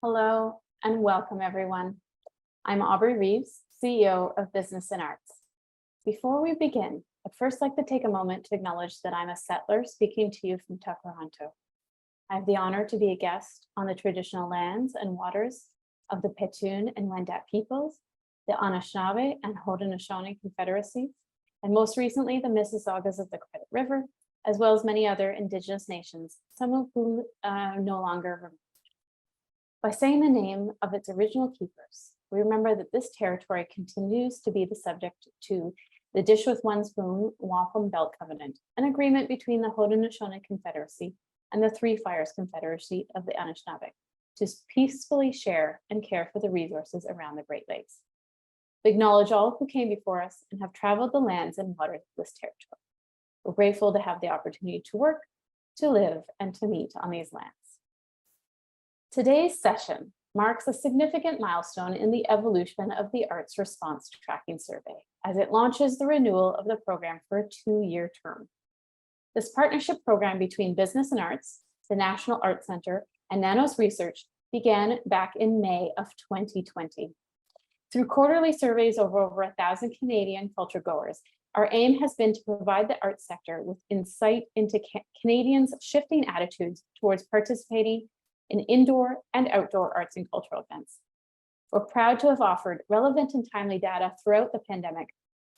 Hello and welcome everyone. I'm Aubrey Reeves, CEO of Business and Arts. Before we begin, I'd first like to take a moment to acknowledge that I'm a settler speaking to you from Takaranto. I have the honor to be a guest on the traditional lands and waters of the Petun and Wendat peoples, the Anishinaabe and Haudenosaunee confederacies, and most recently the Mississaugas of the Credit River, as well as many other Indigenous nations, some of whom no longer remain. By saying the name of its original keepers, we remember that this territory continues to be the subject to the Dish with One Spoon Wampum Belt Covenant, an agreement between the Haudenosaunee Confederacy and the Three Fires Confederacy of the Anishinaabe to peacefully share and care for the resources around the Great Lakes. We acknowledge all who came before us and have traveled the lands and waters of this territory. We're grateful to have the opportunity to work, to live, and to meet on these lands. Today's session marks a significant milestone in the evolution of the Arts Response Tracking Survey as it launches the renewal of the program for a 2-year term. This partnership program between Business and Arts, the National Arts Centre, and Nanos Research began back in May of 2020. Through quarterly surveys of over 1,000 Canadian culture goers, our aim has been to provide the arts sector with insight into Canadians' shifting attitudes towards participating in indoor and outdoor arts and cultural events. We're proud to have offered relevant and timely data throughout the pandemic,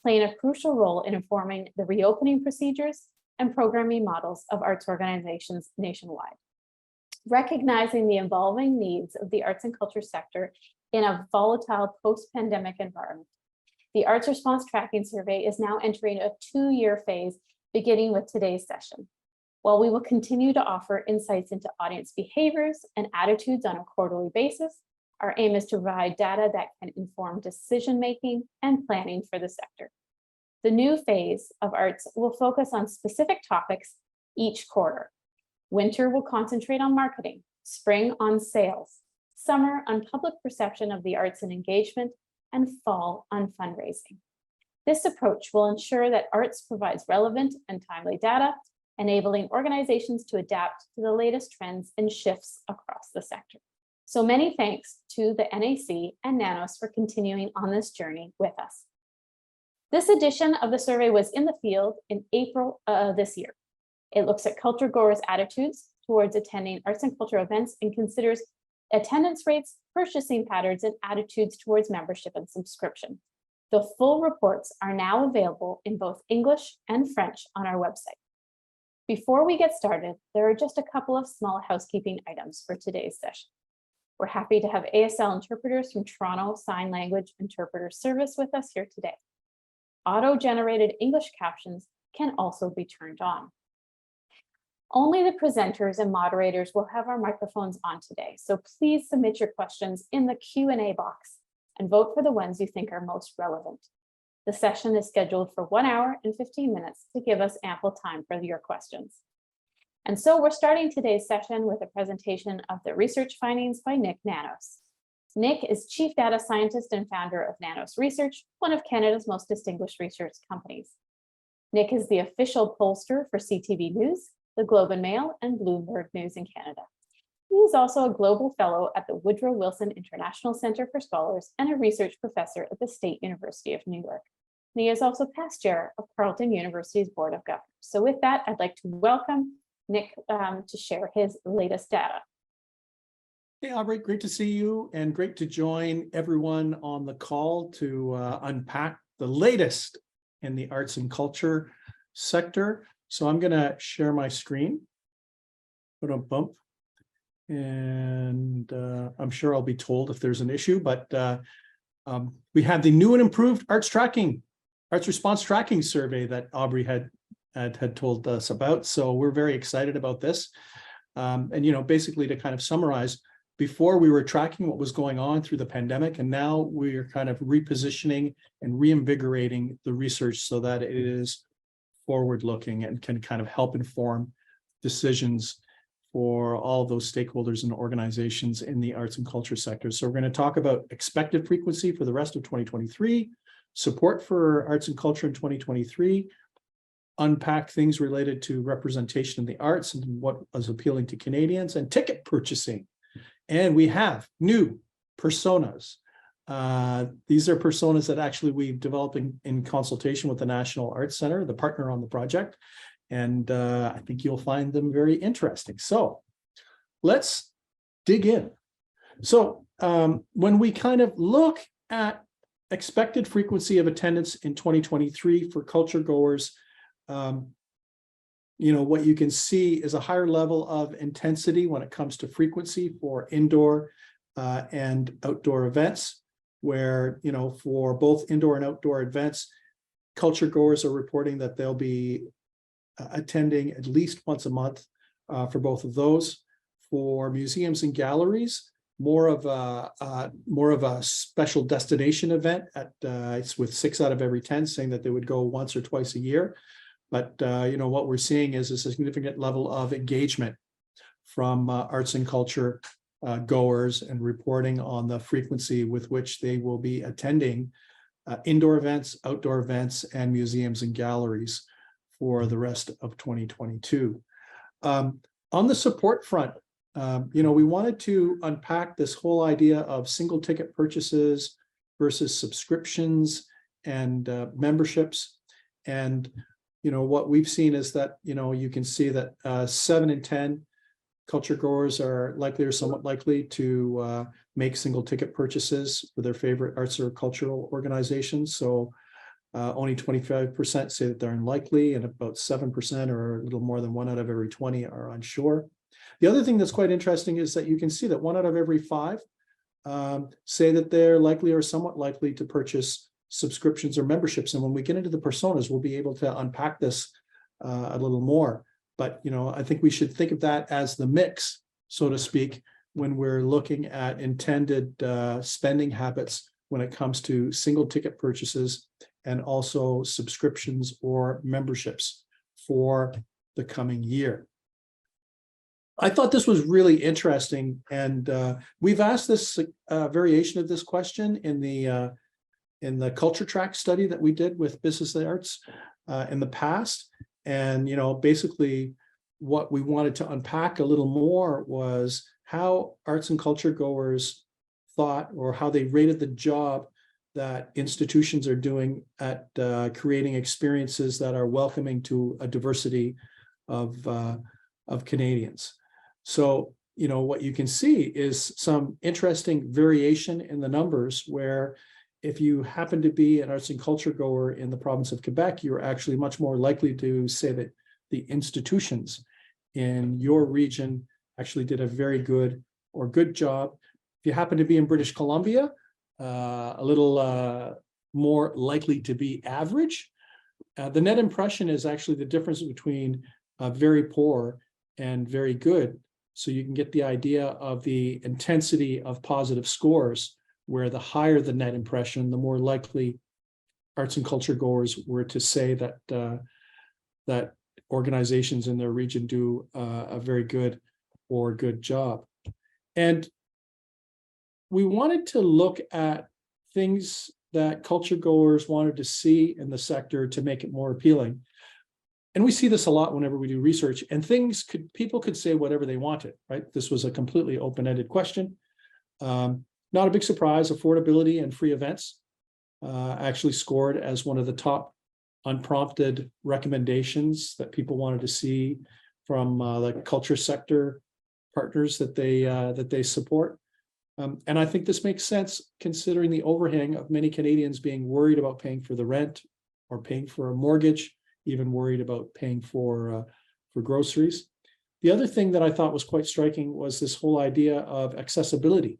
playing a crucial role in informing the reopening procedures and programming models of arts organizations nationwide. Recognizing the evolving needs of the arts and culture sector in a volatile post-pandemic environment, the Arts Response Tracking Survey is now entering a 2-year phase, beginning with today's session. While we will continue to offer insights into audience behaviors and attitudes on a quarterly basis, our aim is to provide data that can inform decision-making and planning for the sector. The new phase of arts will focus on specific topics each quarter. Winter will concentrate on marketing, spring on sales, summer on public perception of the arts and engagement, and fall on fundraising. This approach will ensure that arts provides relevant and timely data, enabling organizations to adapt to the latest trends and shifts across the sector. So many thanks to the NAC and Nanos for continuing on this journey with us. This edition of the survey was in the field in April this year. It looks at culture goers' attitudes towards attending arts and cultural events and considers attendance rates, purchasing patterns, and attitudes towards membership and subscription. The full reports are now available in both English and French on our website. Before we get started, there are just a couple of small housekeeping items for today's session. We're happy to have ASL interpreters from Toronto Sign Language Interpreter Service with us here today. Auto-generated English captions can also be turned on. Only the presenters and moderators will have our microphones on today, so please submit your questions in the Q&A box and vote for the ones you think are most relevant. The session is scheduled for 1 hour and 15 minutes to give us ample time for your questions. And so we're starting today's session with a presentation of the research findings by Nik Nanos. Nik is Chief Data Scientist and founder of Nanos Research, one of Canada's most distinguished research companies. Nik is the official pollster for CTV News, the Globe and Mail, and Bloomberg News in Canada. He is also a global fellow at the Woodrow Wilson International Center for Scholars and a research professor at the State University of New York. And he is also past chair of Carleton University's Board of Governors. So with that, I'd like to welcome Nik to share his latest data. Hey, Aubrey, great to see you and great to join everyone on the call to unpack the latest in the arts and culture sector. So I'm going to share my screen. Bump. And I'm sure I'll be told if there's an issue, but we have the new and improved Arts Response Tracking Survey that Aubrey had told us about. So we're very excited about this. And, you know, basically to kind of summarize, before we were tracking what was going on through the pandemic, and now we're kind of repositioning and reinvigorating the research so that it is forward-looking and can kind of help inform decisions for all of those stakeholders and organizations in the arts and culture sector. So we're going to talk about expected frequency for the rest of 2023, support for arts and culture in 2023, unpack things related to representation in the arts and what is appealing to Canadians, and ticket purchasing And we have new personas. These are personas that actually we've developed in consultation with the National Arts Center, the partner on the project. And I think you'll find them very interesting. So let's dig in. So when we kind of look at expected frequency of attendance in 2023 for culture goers, what you can see is a higher level of intensity when it comes to frequency for indoor and outdoor events, where, for both indoor and outdoor events, culture goers are reporting that they'll be attending at least once a month for both of those. For museums and galleries, more of a special destination event it's with 6 out of every 10 saying that they would go once or twice a year. But what we're seeing is a significant level of engagement from arts and culture goers, and reporting on the frequency with which they will be attending indoor events, outdoor events, and museums and galleries for the rest of 2022. On the support front, we wanted to unpack this whole idea of single ticket purchases versus subscriptions and memberships. And, what we've seen is that, you can see that 7 in 10 culture goers are likely or somewhat likely to make single ticket purchases for their favorite arts or cultural organizations. So only 25% say that they're unlikely, and about 7%, or a little more than 1 out of every 20, are unsure. The other thing that's quite interesting is that you can see that 1 out of every 5 say that they're likely or somewhat likely to purchase subscriptions or memberships. And when we get into the personas, we'll be able to unpack this a little more. But, I think we should think of that as the mix, so to speak, when we're looking at intended spending habits when it comes to single ticket purchases and also subscriptions or memberships for the coming year. I thought this was really interesting, and we've asked this variation of this question in the culture track study that we did with Business and Arts in the past. And basically what we wanted to unpack a little more was how arts and culture goers thought, or how they rated the job that institutions are doing at creating experiences that are welcoming to a diversity of Canadians. So, what you can see is some interesting variation in the numbers, where if you happen to be an arts and culture goer in the province of Quebec, you're actually much more likely to say that the institutions in your region actually did a very good job. If you happen to be in British Columbia, a little more likely to be average. The net impression is actually the difference between very poor and very good. So you can get the idea of the intensity of positive scores, where the higher the net impression, the more likely arts and culture goers were to say that that organizations in their region do a very good or good job. And we wanted to look at things that culture goers wanted to see in the sector to make it more appealing. And we see this a lot whenever we do research, and people could say whatever they wanted, right? This was a completely open-ended question. Not a big surprise, affordability and free events actually scored as one of the top unprompted recommendations that people wanted to see from the culture sector partners that they support. And I think this makes sense considering the overhang of many Canadians being worried about paying for the rent or paying for a mortgage, even worried about paying for groceries. The other thing that I thought was quite striking was this whole idea of accessibility,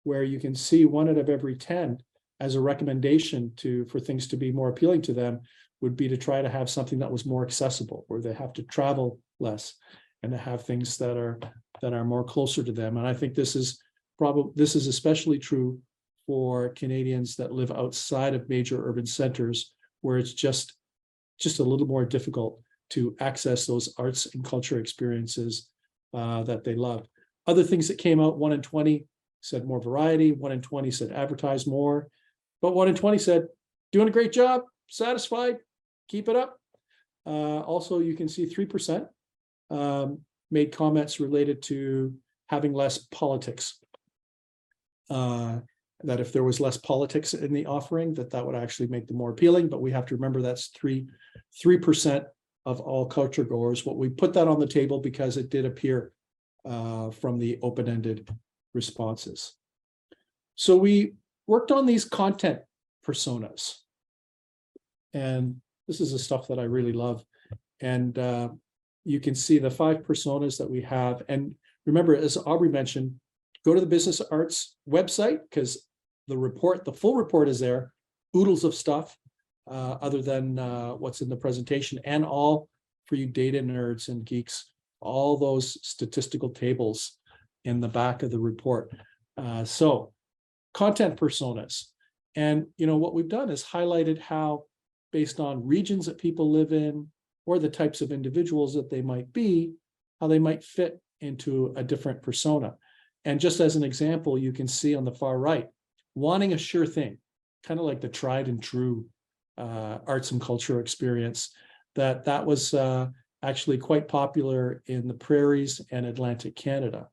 where you can see 1 out of every 10 as a recommendation for things to be more appealing to them would be to try to have something that was more accessible, where they have to travel less and to have things that are more closer to them. And I think this is especially true for Canadians that live outside of major urban centers, where it's just a little more difficult to access those arts and culture experiences that they love. Other things that came out, 1 in 20 said more variety, 1 in 20 said advertise more, but 1 in 20 said doing a great job, satisfied, keep it up. Also, you can see 3% made comments related to having less politics that if there was less politics in the offering, that would actually make them more appealing. But we have to remember that's 3% of all culture goers. What we put that on the table because it did appear from the open-ended responses. So we worked on these content personas. And this is the stuff that I really love. And you can see the 5 personas that we have. And remember, as Aubrey mentioned, go to the Business Arts website because the full report is there, oodles of stuff other than what's in the presentation, and all for you data nerds and geeks, all those statistical tables in the back of the report. So content personas. And what we've done is highlighted how, based on regions that people live in or the types of individuals that they might be, how they might fit into a different persona. And just as an example, you can see on the far right, wanting a sure thing, kind of like the tried and true arts and culture experience, that was actually quite popular in the prairies and Atlantic Canada.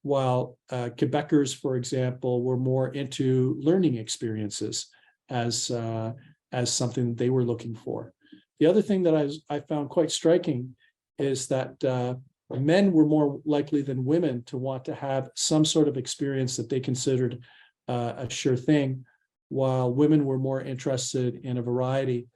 While Quebecers, for example, were more into learning experiences as something that they were looking for. The other thing that I found quite striking is that men were more likely than women to want to have some sort of experience that they considered a sure thing, while women were more interested in a variety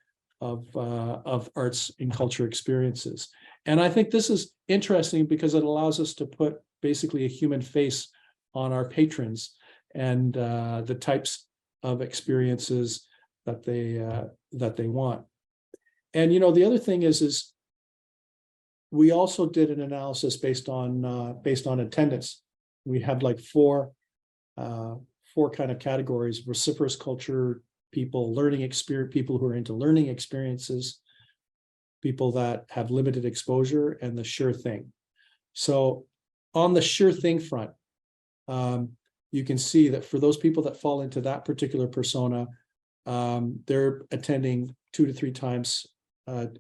of arts and culture experiences. And I think this is interesting because it allows us to put basically a human face on our patrons and the types of experiences that they want. And the other thing is we also did an analysis based on attendance. We had like four kind of categories: vociferous culture people, learning experience, people who are into learning experiences, people that have limited exposure, and the sure thing. So on the sure thing front, you can see that for those people that fall into that particular persona, they're attending 2 to 3 times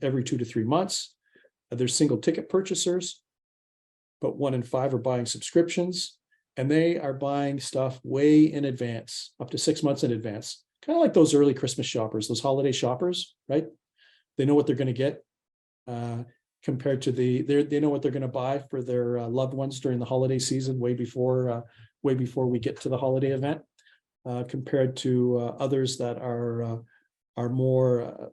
every 2 to 3 months. They're single ticket purchasers, but 1 in 5 are buying subscriptions, and they are buying stuff way in advance, up to 6 months in advance. Kind of like those early Christmas shoppers, those holiday shoppers, right? They know what they're going to get compared to they know what they're going to buy for their loved ones during the holiday season, way before we get to the holiday event, compared to others that are more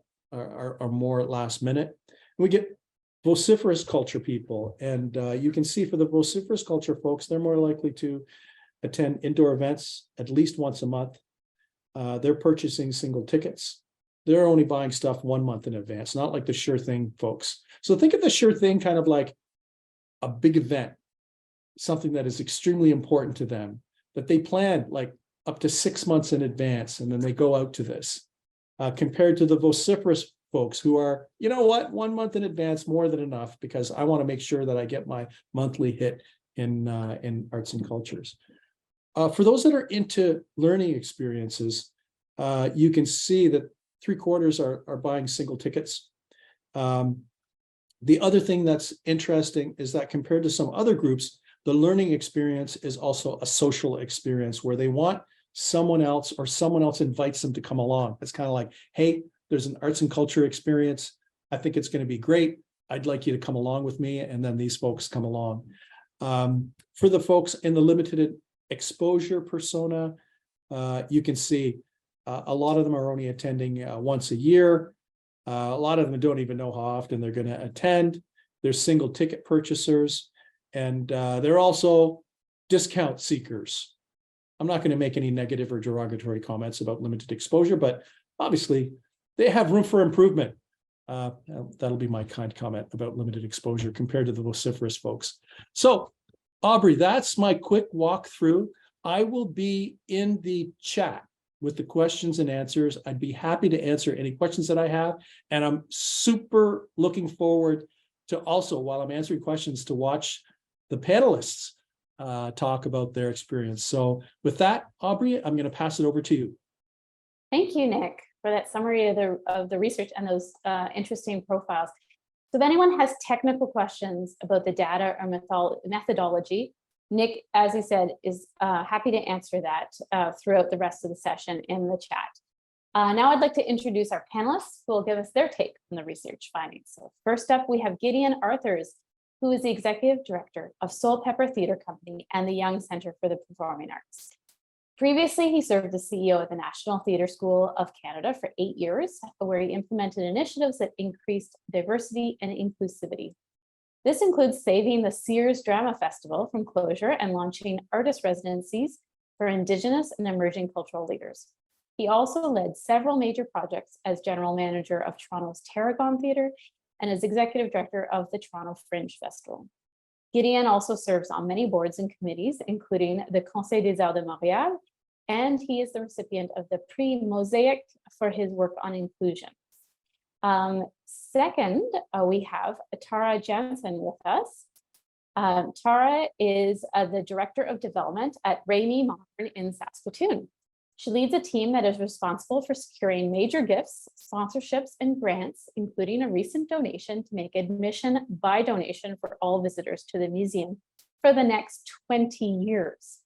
last minute. We get vociferous culture people, and you can see for the vociferous culture folks, they're more likely to attend indoor events at least once a month. They're purchasing single tickets. They're only buying stuff 1 month in advance, not like the sure thing folks. So think of the sure thing kind of like a big event, something that is extremely important to them, that they plan like up to 6 months in advance, and then they go out to this, compared to the vociferous folks who are, 1 month in advance, more than enough, because I want to make sure that I get my monthly hit in arts and cultures. For those that are into learning experiences, you can see that 3/4 are buying single tickets. The other thing that's interesting is that compared to some other groups, the learning experience is also a social experience where they want someone else, or someone else invites them to come along. It's kind of like, hey, there's an arts and culture experience. I think it's going to be great. I'd like you to come along with me. And then these folks come along. For the folks in the limited exposure persona, you can see a lot of them are only attending once a year. A lot of them don't even know how often they're going to attend. They're single ticket purchasers, and they're also discount seekers. I'm not going to make any negative or derogatory comments about limited exposure, but obviously they have room for improvement. That'll be my kind comment about limited exposure compared to the vociferous folks. So, Aubrey, that's my quick walkthrough. I will be in the chat with the questions and answers. I'd be happy to answer any questions that I have. And I'm super looking forward to also, while I'm answering questions, to watch the panelists talk about their experience. So with that, Aubrey, I'm going to pass it over to you. Thank you, Nick, for that summary of the research and those interesting profiles. So if anyone has technical questions about the data or methodology, Nick, as he said, is happy to answer that throughout the rest of the session in the chat. Now I'd like to introduce our panelists who will give us their take on the research findings. So first up, we have Gideon Arthurs, who is the Executive Director of Soul Pepper Theatre Company and the Young Centre for the Performing Arts. Previously, he served as CEO of the National Theatre School of Canada for 8 years, where he implemented initiatives that increased diversity and inclusivity. This includes saving the Sears Drama Festival from closure and launching artist residencies for Indigenous and emerging cultural leaders. He also led several major projects as General Manager of Toronto's Tarragon Theatre and as Executive Director of the Toronto Fringe Festival. Gideon also serves on many boards and committees, including the Conseil des Arts de Montréal, and he is the recipient of the Prix Mosaic for his work on inclusion. Second, we have Tara Jansen with us. Tara is the Director of Development at Raimi Modern in Saskatoon. She leads a team that is responsible for securing major gifts, sponsorships, and grants, including a recent donation to make admission by donation for all visitors to the museum for the next 20 years.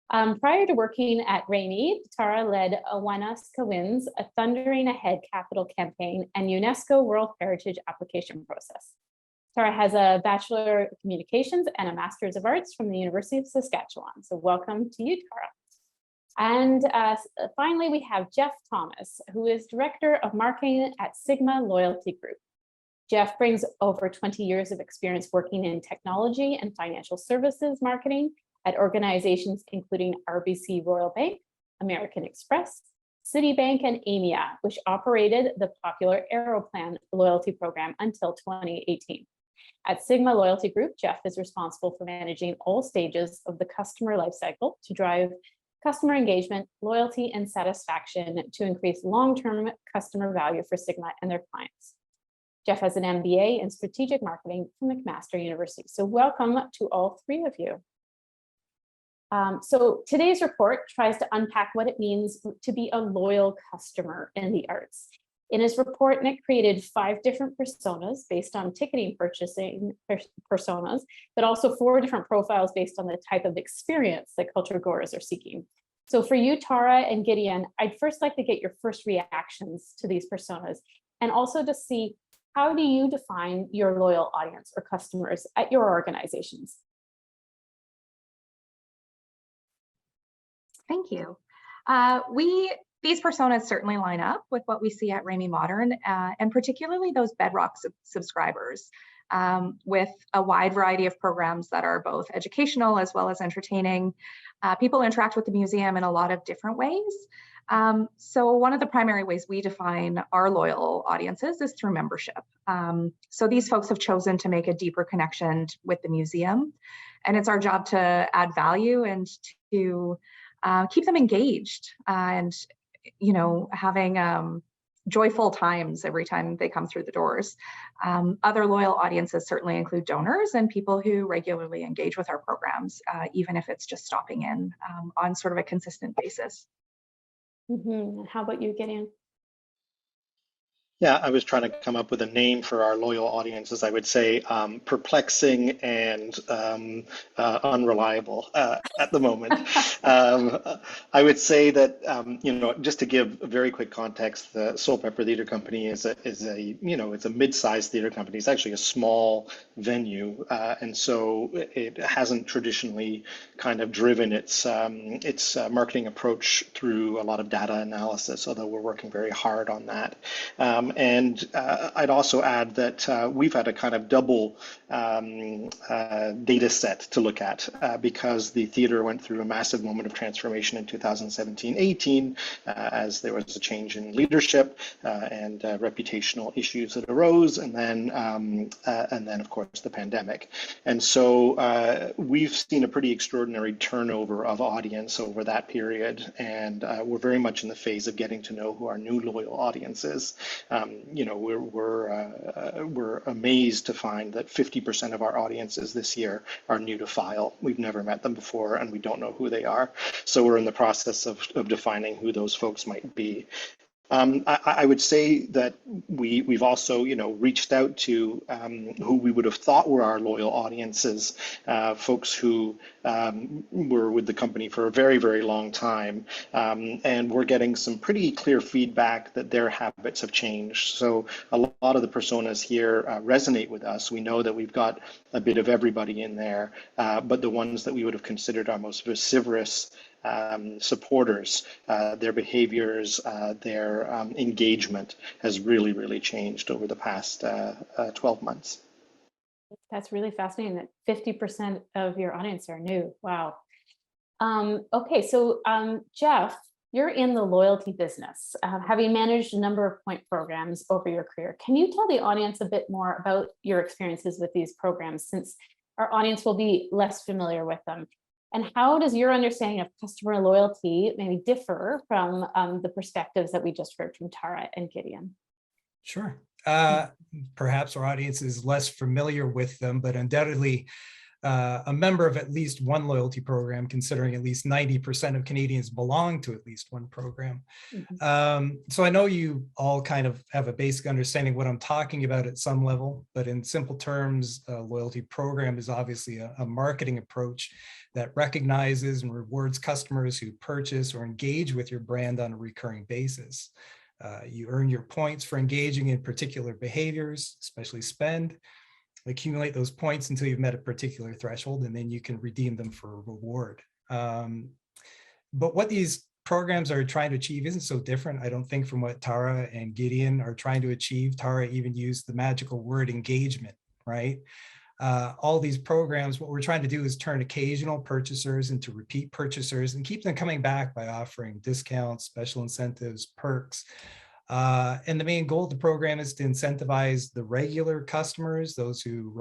Prior to working at Raimi, Tara led Awanaskawin's A Thundering Ahead capital campaign and UNESCO World Heritage application process. Tara has a Bachelor of Communications and a Master's of Arts from the University of Saskatchewan. So welcome to you, Tara. And finally, we have Jeff Thomas, who is Director of Marketing at Sigma Loyalty Group. Jeff brings over 20 years of experience working in technology and financial services marketing at organizations including RBC Royal Bank, American Express, Citibank, and AMIA, which operated the popular Aeroplan loyalty program until 2018. At Sigma Loyalty Group, Jeff is responsible for managing all stages of the customer lifecycle to drive customer engagement, loyalty, and satisfaction to increase long-term customer value for Sigma and their clients. Jeff has an MBA in strategic marketing from McMaster University. So welcome to all three of you. So today's report tries to unpack what it means to be a loyal customer in the arts. In his report, Nick created 5 different personas based on ticketing purchasing personas, but also 4 different profiles based on the type of experience that culture goers are seeking. So for you, Tara and Gideon, I'd first like to get your first reactions to these personas, and also to see, how do you define your loyal audience or customers at your organizations? Thank you. These personas certainly line up with what we see at Raimi Modern, and particularly those bedrock subscribers, with a wide variety of programs that are both educational as well as entertaining. People interact with the museum in a lot of different ways. So one of the primary ways we define our loyal audiences is through membership. So these folks have chosen to make a deeper connection with the museum, and it's our job to add value and to keep them engaged and, you know, having joyful times every time they come through the doors. Other loyal audiences certainly include donors and people who regularly engage with our programs, even if it's just stopping in on sort of a consistent basis. Mm-hmm. How about you, Gideon? Yeah, I was trying to come up with a name for our loyal audiences. I would say perplexing and unreliable at the moment. I would say that, you know, just to give a very quick context, the Soul Pepper Theatre Company is a you know, it's a mid-sized theatre company. It's actually a small venue, and so it hasn't traditionally kind of driven its marketing approach through a lot of data analysis, although we're working very hard on that. And I'd also add that we've had a kind of double data set to look at because the theater went through a massive moment of transformation in 2017-18 as there was a change in leadership and reputational issues that arose, and then of course the pandemic. And so we've seen a pretty extraordinary turnover of audience over that period, and we're very much in the phase of getting to know who our new loyal audience is. You know, we're amazed to find that 50% of our audiences this year are new to file. We've never met them before, and we don't know who they are. So we're in the process of defining who those folks might be. I would say that we've also, reached out to who we would have thought were our loyal audiences, folks who were with the company for a very, very long time, and we're getting some pretty clear feedback that their habits have changed. So a lot of the personas here resonate with us. We know that we've got a bit of everybody in there, but the ones that we would have considered our most vociferous supporters, their behaviors, their engagement has really, really changed over the past 12 months. That's really fascinating that 50% of your audience are new. Wow. Okay, so Jeff, you're in the loyalty business, having managed a number of point programs over your career. Can you tell the audience a bit more about your experiences with these programs, since our audience will be less familiar with them? And how does your understanding of customer loyalty maybe differ from the perspectives that we just heard from Tara and Gideon? Sure. Perhaps our audience is less familiar with them, but undoubtedly a member of at least one loyalty program, considering at least 90% of Canadians belong to at least one program. So I know you all kind of have a basic understanding what I'm talking about at some level, but in simple terms, a loyalty program is obviously a marketing approach that recognizes and rewards customers who purchase or engage with your brand on a recurring basis. You earn your points for engaging in particular behaviors, especially spend. Accumulate those points until you've met a particular threshold, and then you can redeem them for a reward. But what these programs are trying to achieve isn't so different, I don't think, from what Tara and Gideon are trying to achieve. Tara even used the magical word engagement, right? All these programs, what we're trying to do is turn occasional purchasers into repeat purchasers and keep them coming back by offering discounts, special incentives, perks. And the main goal of the program is to incentivize the regular customers, those who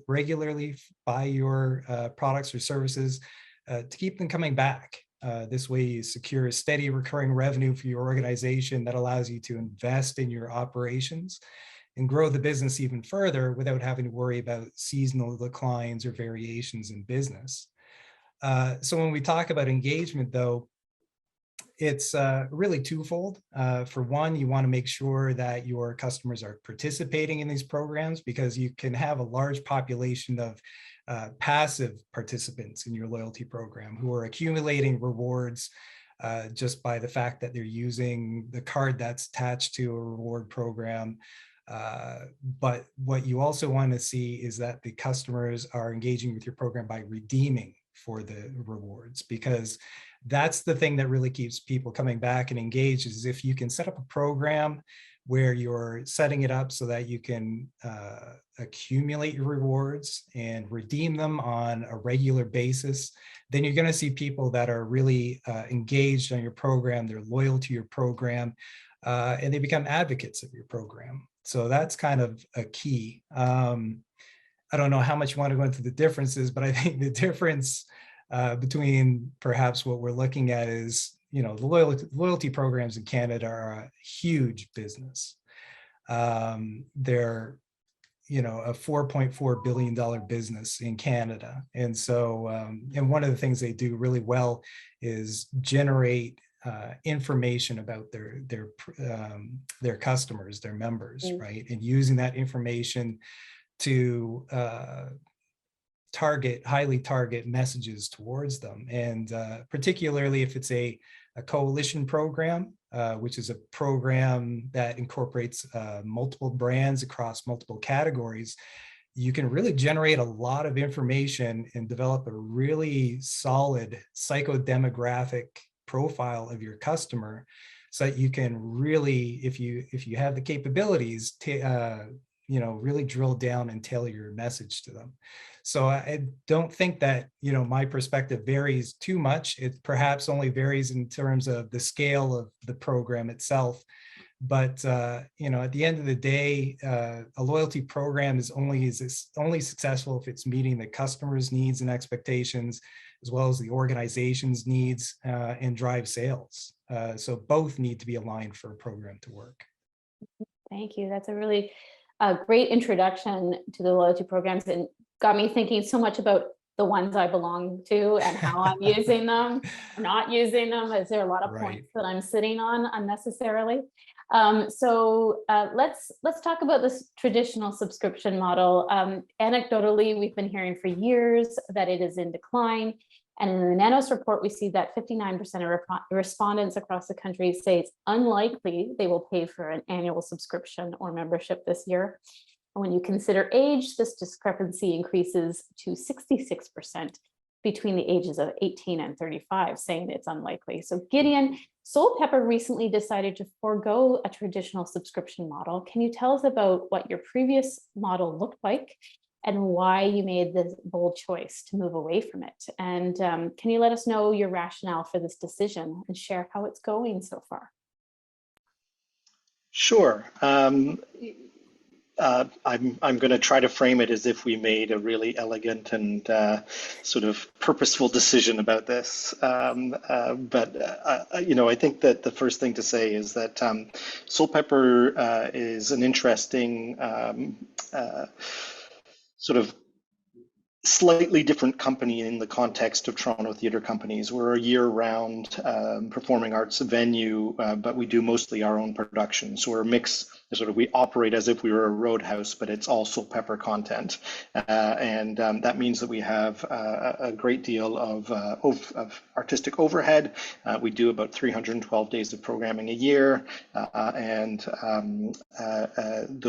regularly buy your products or services, to keep them coming back. This way you secure a steady recurring revenue for your organization that allows you to invest in your operations and grow the business even further without having to worry about seasonal declines or variations in business. So when we talk about engagement, though, it's really twofold. For one, you want to make sure that your customers are participating in these programs, because you can have a large population of passive participants in your loyalty program who are accumulating rewards just by the fact that they're using the card that's attached to a reward program. But what you also want to see is that the customers are engaging with your program by redeeming for the rewards, because that's the thing that really keeps people coming back and engaged. Is if you can set up a program where you're setting it up so that you can accumulate your rewards and redeem them on a regular basis, then you're going to see people that are really engaged on your program, they're loyal to your program, and they become advocates of your program. So that's kind of a key. I don't know how much you want to go into the differences, but I think the difference between perhaps what we're looking at is, the loyalty programs in Canada are a huge business. They're, a $4.4 billion business in Canada. And so, and one of the things they do really well is generate information about their customers, their members, right? And using that information to highly target messages towards them. And particularly if it's a coalition program, which is a program that incorporates multiple brands across multiple categories, you can really generate a lot of information and develop a really solid psychodemographic profile of your customer, so that you can really, if you have the capabilities, really drill down and tailor your message to them. So I don't think that, my perspective varies too much. It perhaps only varies in terms of the scale of the program itself. But, at the end of the day, a loyalty program is only successful if it's meeting the customer's needs and expectations, as well as the organization's needs, and drive sales. So both need to be aligned for a program to work. Thank you. That's a really great introduction to the loyalty programs, and got me thinking so much about the ones I belong to and how I'm using them or not using them. Is there a lot of points that I'm sitting on unnecessarily? Let's talk about this traditional subscription model. Anecdotally, we've been hearing for years that it is in decline. And in the Nanos report, we see that 59% of respondents across the country say it's unlikely they will pay for an annual subscription or membership this year. And when you consider age, this discrepancy increases to 66% between the ages of 18 and 35, saying it's unlikely. So Gideon, Soul Pepper recently decided to forego a traditional subscription model. Can you tell us about what your previous model looked like and why you made the bold choice to move away from it? And can you let us know your rationale for this decision and share how it's going so far? Sure. I'm going to try to frame it as if we made a really elegant and sort of purposeful decision about this. I think that the first thing to say is that Soul Pepper is an interesting sort of slightly different company in the context of Toronto theatre companies. We're a year-round performing arts venue, but we do mostly our own productions. So we're a mix, we operate as if we were a roadhouse, but it's all Soul Pepper content. That means that we have a great deal of artistic overhead. We do about 312 days of programming a year. The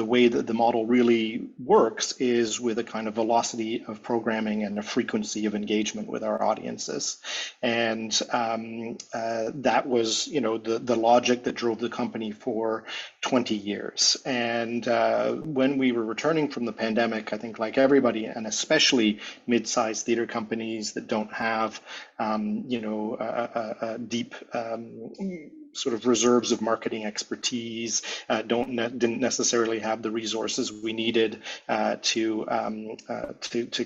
way that the model really works is with a kind of velocity of programming and a frequency of engagement with our audiences. And that was, the logic that drove the company for 20 years. And when we were returning from the pandemic, I think like everybody, and especially mid-sized theater companies that don't have, a deep sort of reserves of marketing expertise, didn't necessarily have the resources we needed to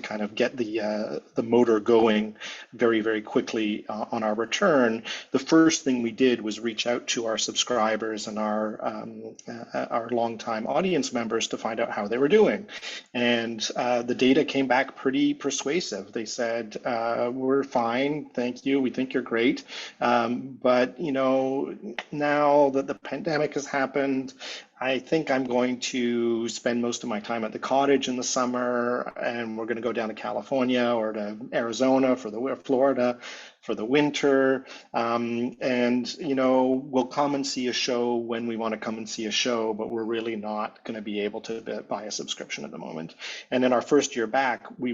kind of get the motor going very, very quickly on our return. The first thing we did was reach out to our subscribers and our longtime audience members to find out how they were doing. And the data came back pretty persuasive. They said, we're fine, thank you, we think you're great. But now that the pandemic has happened, I think I'm going to spend most of my time at the cottage in the summer, and we're going to go down to California or to Arizona Florida for the winter. We'll come and see a show when we want to come and see a show, but we're really not going to be able to buy a subscription at the moment. And in our first year back, we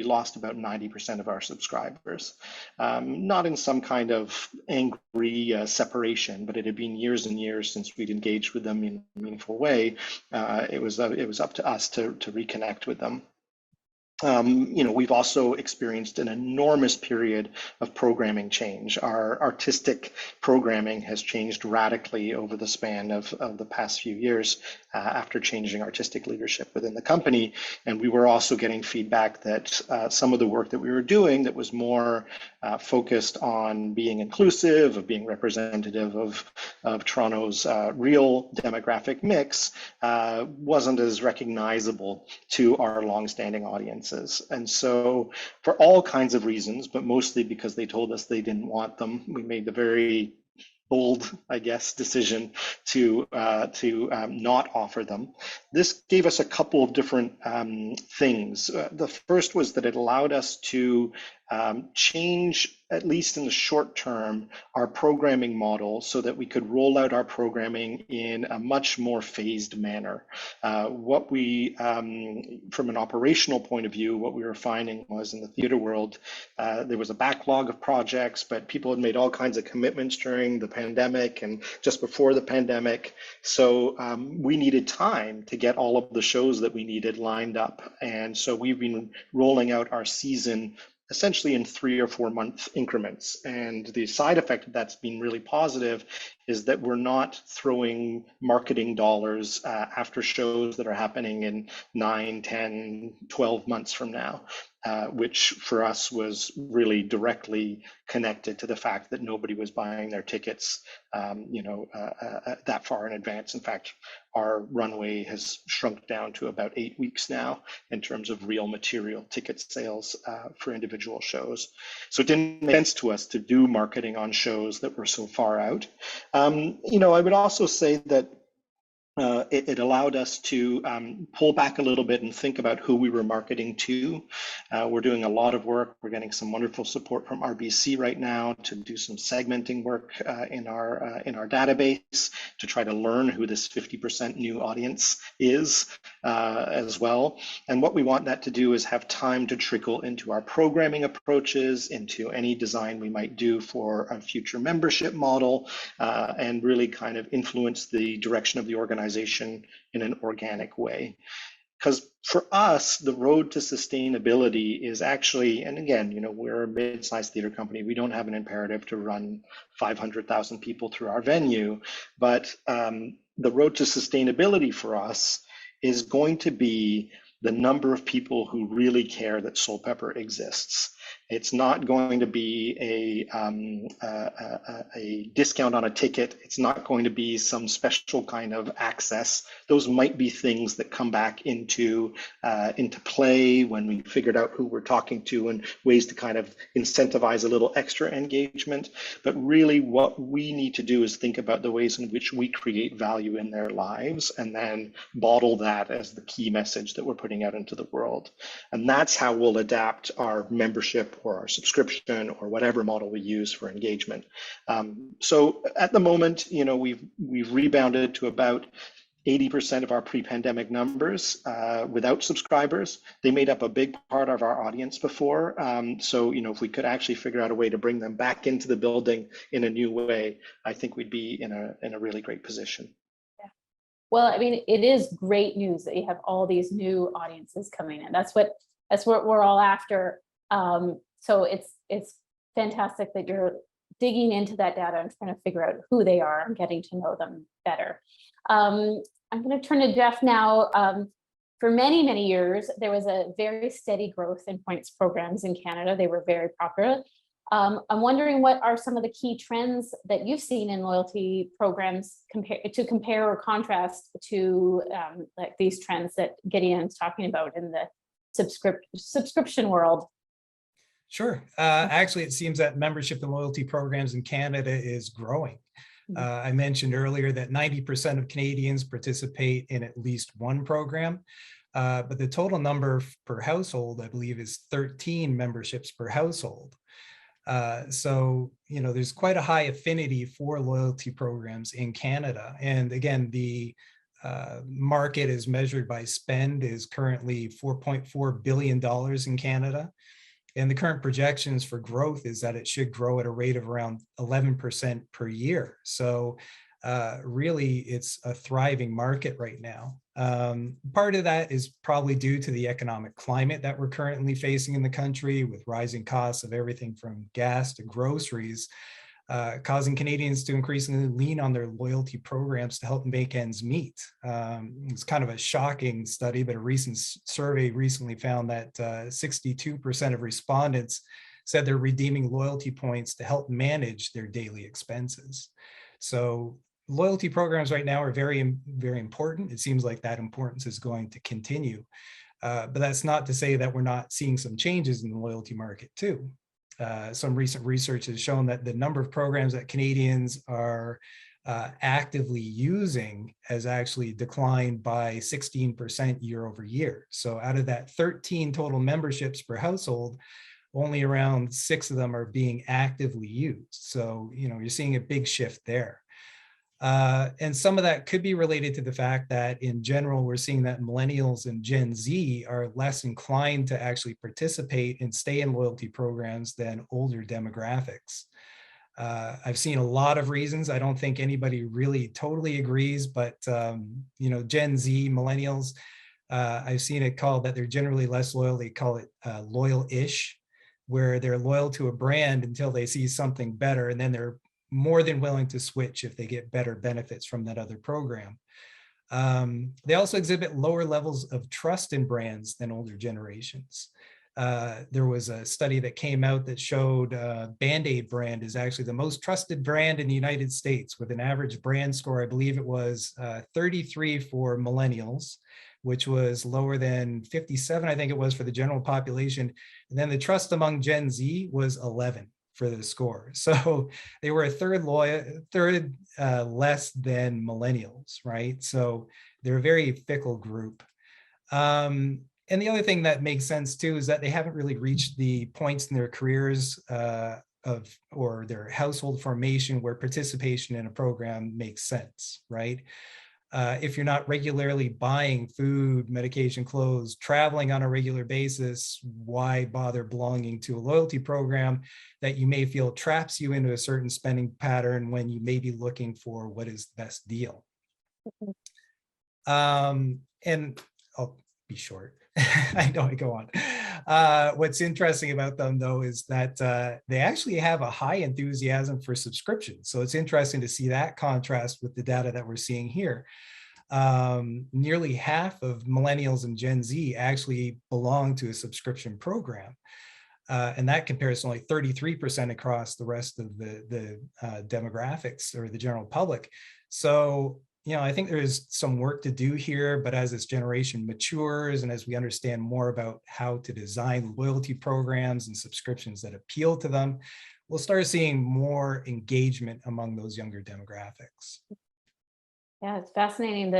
lost about 90% of our subscribers. Not in some kind of angry separation, but it had been years and years since we'd engaged with them in a meaningful way. It was up to us to reconnect with them. We've also experienced an enormous period of programming change. Our artistic programming has changed radically over the span of the past few years after changing artistic leadership within the company. And we were also getting feedback that some of the work that we were doing that was more focused on being inclusive, of being representative of Toronto's real demographic mix, wasn't as recognizable to our longstanding audiences. And so for all kinds of reasons, but mostly because they told us they didn't want them, we made the very bold, I guess, decision to not offer them. This gave us a couple of different things. The first was that it allowed us to change, at least in the short term, our programming model so that we could roll out our programming in a much more phased manner. What we, from an operational point of view, what we were finding was in the theater world, there was a backlog of projects, but people had made all kinds of commitments during the pandemic and just before the pandemic. So we needed time to get all of the shows that we needed lined up. And so we've been rolling out our season essentially in 3 or 4 month increments. And the side effect of that's been really positive is that we're not throwing marketing dollars after shows that are happening in 9, 10, 12 months from now, which for us was really directly connected to the fact that nobody was buying their tickets that far in advance. In fact, our runway has shrunk down to about 8 weeks now in terms of real material ticket sales for individual shows. So it didn't make sense to us to do marketing on shows that were so far out. I would also say that it allowed us to pull back a little bit and think about who we were marketing to. We're doing a lot of work. We're getting some wonderful support from RBC right now to do some segmenting work in our database to try to learn who this 50% new audience is as well. And what we want that to do is have time to trickle into our programming approaches, into any design we might do for a future membership model, and really kind of influence the direction of the organization in an organic way. Because for us, the road to sustainability is actually, and again, we're a mid-sized theater company. We don't have an imperative to run 500,000 people through our venue, but the road to sustainability for us is going to be the number of people who really care that Soul Pepper exists. It's not going to be a discount on a ticket. It's not going to be some special kind of access. Those might be things that come back into play when we figured out who we're talking to and ways to kind of incentivize a little extra engagement. But really what we need to do is think about the ways in which we create value in their lives and then bottle that as the key message that we're putting out into the world. And that's how we'll adapt our membership or our subscription or whatever model we use for engagement. So at the moment, we've rebounded to about 80% of our pre-pandemic numbers without subscribers. They made up a big part of our audience before. So, if we could actually figure out a way to bring them back into the building in a new way, I think we'd be in a really great position. Yeah. Well, I mean, it is great news that you have all these new audiences coming in. That's what we're all after. So it's fantastic that you're digging into that data and trying to figure out who they are and getting to know them better. I'm going to turn to Jeff now. For many, many years, there was a very steady growth in points programs in Canada. They were very popular. I'm wondering what are some of the key trends that you've seen in loyalty programs compare or contrast to like these trends that Gideon's talking about in the subscription world. Sure. Actually, it seems that membership and loyalty programs in Canada is growing. I mentioned earlier that 90% of Canadians participate in at least one program, but the total number per household, I believe, is 13 memberships per household. So, there's quite a high affinity for loyalty programs in Canada. And again, the market as measured by spend is currently $4.4 billion in Canada. And the current projections for growth is that it should grow at a rate of around 11% per year. So really, it's a thriving market right now. Part of that is probably due to the economic climate that we're currently facing in the country, with rising costs of everything from gas to groceries, causing Canadians to increasingly lean on their loyalty programs to help make ends meet. It's kind of a shocking study, but a recent survey recently found that 62% of respondents said they're redeeming loyalty points to help manage their daily expenses. So loyalty programs right now are very, very important. It seems like that importance is going to continue. But that's not to say that we're not seeing some changes in the loyalty market too. Some recent research has shown that the number of programs that Canadians are actively using has actually declined by 16% year over year. So out of that 13 total memberships per household, only around 6 of them are being actively used. So, you're seeing a big shift there. And some of that could be related to the fact that in general, we're seeing that millennials and Gen Z are less inclined to actually participate and stay in loyalty programs than older demographics. I've seen a lot of reasons. I don't think anybody really totally agrees, but Gen Z, millennials, I've seen it called that they're generally less loyal. They call it loyal-ish, where they're loyal to a brand until they see something better, and then they're more than willing to switch if they get better benefits from that other program. They also exhibit lower levels of trust in brands than older generations. There was a study that came out that showed Band-Aid brand is actually the most trusted brand in the United States, with an average brand score, I believe it was 33 for millennials, which was lower than 57, I think it was, for the general population. And then the trust among Gen Z was 11. for the score. So they were a third less than millennials, right? So they're a very fickle group. And the other thing that makes sense too is that they haven't really reached the points in their careers or their household formation where participation in a program makes sense, right? If you're not regularly buying food, medication, clothes, traveling on a regular basis, why bother belonging to a loyalty program that you may feel traps you into a certain spending pattern when you may be looking for what is the best deal? And I'll be short. I know I go on. What's interesting about them, though, is that they actually have a high enthusiasm for subscriptions. So it's interesting to see that contrast with the data that we're seeing here. Nearly half of millennials and Gen Z actually belong to a subscription program. And that compares to only 33% across the rest of the demographics or the general public. So, I think there's some work to do here, but as this generation matures and as we understand more about how to design loyalty programs and subscriptions that appeal to them, we'll start seeing more engagement among those younger demographics. Yeah, it's fascinating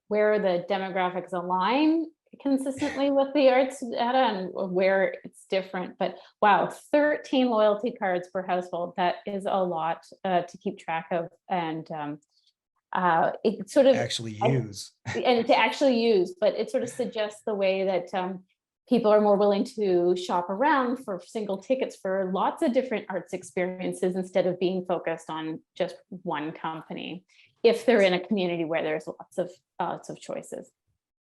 where the demographics align consistently with the arts data and where it's different. But wow, 13 loyalty cards per household, that is a lot to keep track of. And it sort of actually use. And to actually use, but it sort of suggests the way that people are more willing to shop around for single tickets for lots of different arts experiences instead of being focused on just one company, if they're in a community where there's lots of choices.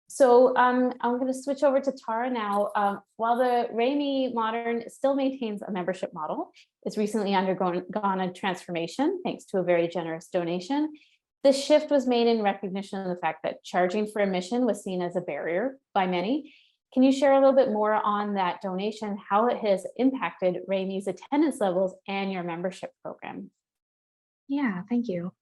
So I'm going to switch over to Tara now. While the Ramey Modern still maintains a membership model, it's recently undergone a transformation thanks to a very generous donation. This shift was made in recognition of the fact that charging for admission was seen as a barrier by many. Can you share a little bit more on that donation, how it has impacted Ramey's attendance levels and your membership program? Yeah, thank you.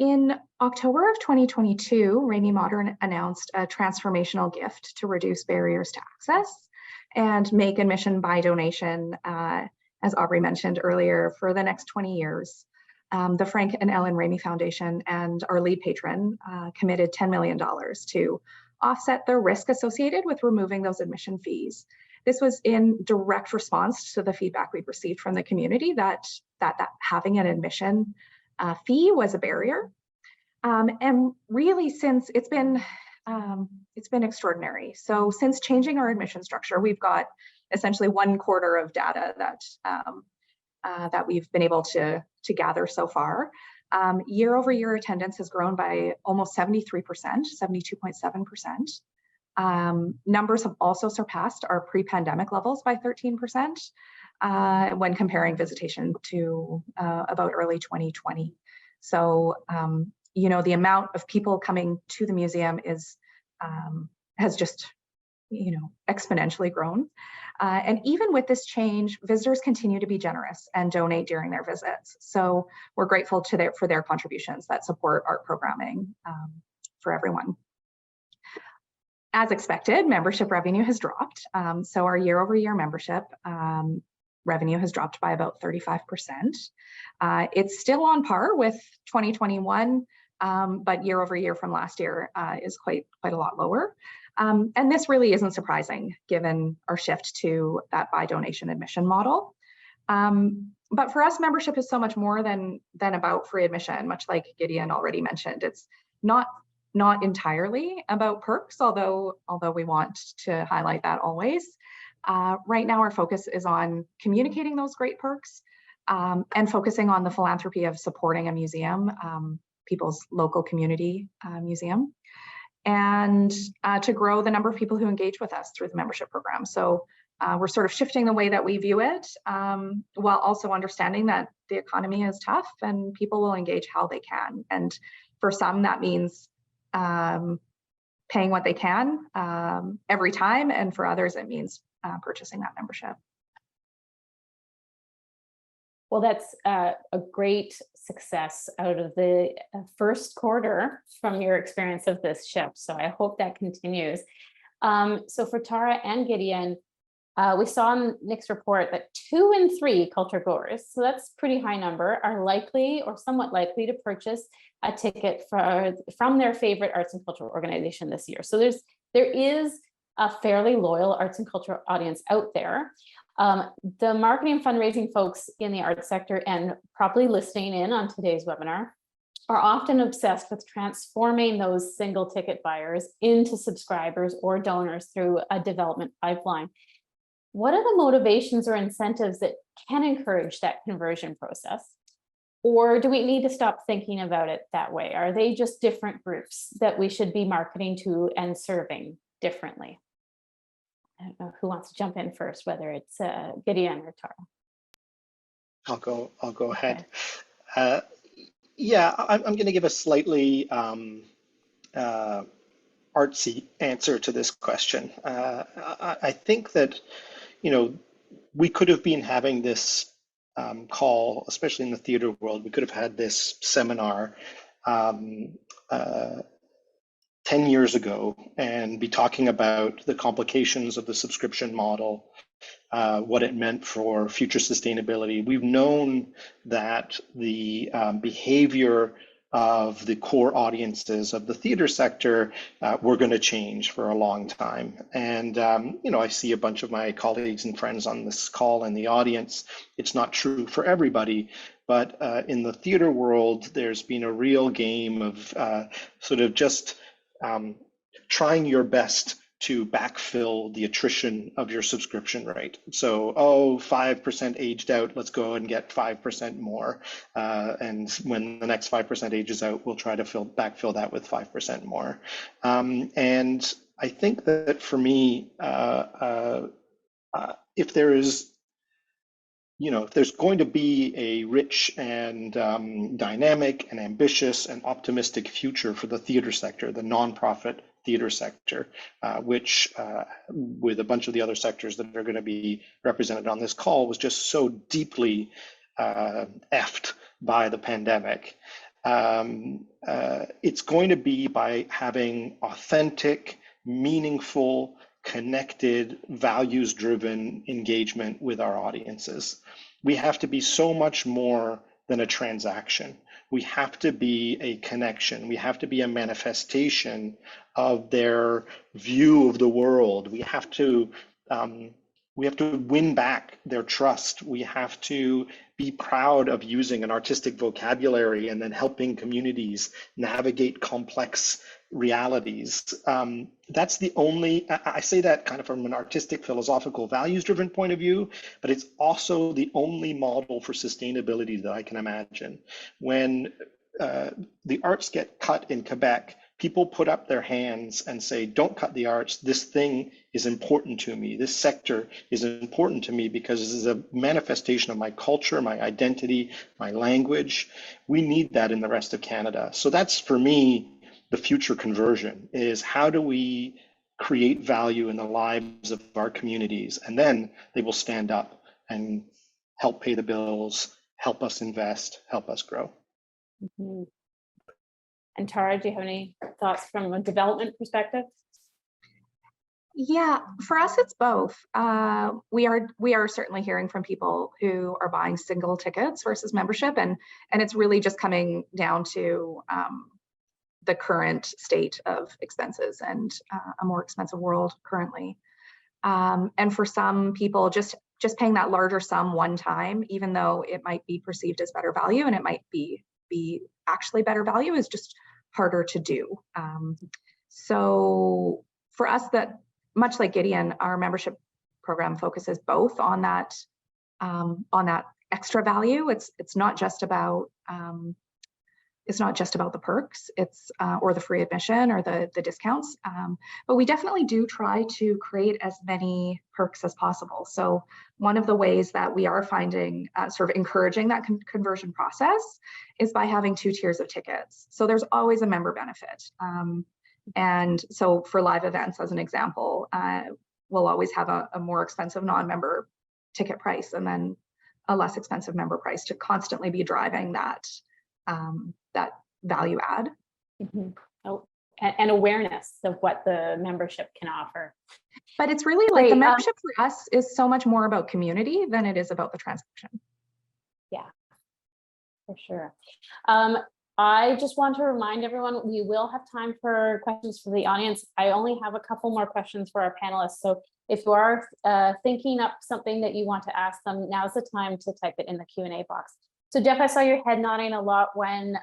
In October of 2022, Ramey Modern announced a transformational gift to reduce barriers to access and make admission by donation, as Aubrey mentioned earlier, for the next 20 years. The Frank and Ellen Ramey Foundation and our lead patron committed $10 million to offset the risk associated with removing those admission fees. This was in direct response to the feedback we'd received from the community that having an admission fee was a barrier. And really, since it's been extraordinary. So since changing our admission structure, we've got essentially 1/4 of data that we've been able to gather so far. Year-over-year attendance has grown by almost 73%, 72.7%. Numbers have also surpassed our pre-pandemic levels by 13% when comparing visitation to about early 2020. So, the amount of people coming to the museum has just, exponentially grown. And even with this change, visitors continue to be generous and donate during their visits. So we're grateful for their contributions that support art programming for everyone. As expected, membership revenue has dropped. So our year-over-year membership revenue has dropped by about 35%. It's still on par with 2021, but year-over-year from last year is quite a lot lower. And this really isn't surprising given our shift to that by donation admission model. But for us, membership is so much more than about free admission, much like Gideon already mentioned. It's not entirely about perks, although we want to highlight that always. Right now, our focus is on communicating those great perks and focusing on the philanthropy of supporting a museum, people's local community museum, and to grow the number of people who engage with us through the membership program. So we're sort of shifting the way that we view it, while also understanding that the economy is tough and people will engage how they can. And for some, that means paying what they can every time. And for others, it means purchasing that membership. Well, that's a great success out of the first quarter from your experience of this shift. So I hope that continues. So for Tara and Gideon, We saw in Nick's report that 2 in 3 culture goers, so that's a pretty high number, are likely or somewhat likely to purchase a ticket from their favorite arts and cultural organization this year. So there is a fairly loyal arts and cultural audience out there. The marketing and fundraising folks in the arts sector and probably listening in on today's webinar are often obsessed with transforming those single ticket buyers into subscribers or donors through a development pipeline. What are the motivations or incentives that can encourage that conversion process? Or do we need to stop thinking about it that way? Are they just different groups that we should be marketing to and serving differently? I don't know who wants to jump in first, whether it's Gideon or Tara. I'll go ahead. Yeah, I'm going to give a slightly artsy answer to this question. I think that, we could have been having this call, especially in the theater world, we could have had this seminar 10 years ago and be talking about the complications of the subscription model, what it meant for future sustainability. We've known that the behavior of the core audiences of the theater sector were going to change for a long time. And, I see a bunch of my colleagues and friends on this call in the audience. It's not true for everybody, but in the theater world, there's been a real game of sort of just trying your best to backfill the attrition of your subscription rate. So, 5% aged out, let's go and get 5% more. And when the next 5% ages out, we'll try to backfill that with 5% more. And I think that for me, if there's going to be a rich and dynamic and ambitious and optimistic future for the theater sector, the nonprofit theater sector, which with a bunch of the other sectors that are going to be represented on this call was just so deeply effed by the pandemic. It's going to be by having authentic, meaningful, connected, values-driven engagement with our audiences. We have to be so much more than a transaction. We have to be a connection. We have to be a manifestation of their view of the world. We have to win back their trust. We have to be proud of using an artistic vocabulary and then helping communities navigate complex realities. That's the only, I say that kind of from an artistic, philosophical, values-driven point of view, but it's also the only model for sustainability that I can imagine. When the arts get cut in Quebec, people put up their hands and say, don't cut the arts. This thing is important to me. This sector is important to me because this is a manifestation of my culture, my identity, my language. We need that in the rest of Canada. So that's, for me, the future conversion is how do we create value in the lives of our communities? And then they will stand up and help pay the bills, help us invest, help us grow. Mm-hmm. And Tara, do you have any thoughts from a development perspective? Yeah, for us, it's both. We are certainly hearing from people who are buying single tickets versus membership, and it's really just coming down to the current state of expenses and a more expensive world currently. And for some people, just paying that larger sum one time, even though it might be perceived as better value and it might be actually better value, is just harder to do. So for us, that much like Gideon, our membership program focuses both on that extra value. It's not just about the perks, it's or the free admission or the discounts, but we definitely do try to create as many perks as possible. So one of the ways that we are finding sort of encouraging that conversion process is by having 2 tiers of tickets. So there's always a member benefit. And so for live events, as an example, we'll always have a more expensive non-member ticket price and then a less expensive member price to constantly be driving that value add. Mm-hmm. Oh, and awareness of what the membership can offer. But it's really like Great, the membership for us is so much more about community than it is about the transaction. Yeah, for sure. I just want to remind everyone, we will have time for questions from the audience. I only have a couple more questions for our panelists. So if you are thinking up something that you want to ask them, now's the time to type it in the Q&A box. So Jeff, I saw your head nodding a lot when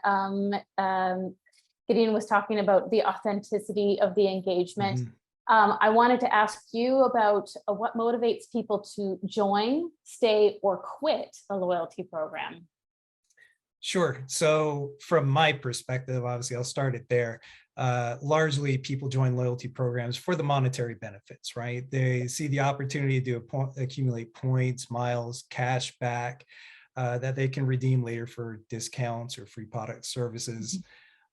Gideon was talking about the authenticity of the engagement. I wanted to ask you about what motivates people to join, stay, or quit a loyalty program. Sure. So from my perspective, obviously, I'll start it there. Largely, people join loyalty programs for the monetary benefits, right? They see the opportunity to accumulate points, miles, cash back that they can redeem later for discounts or free product services.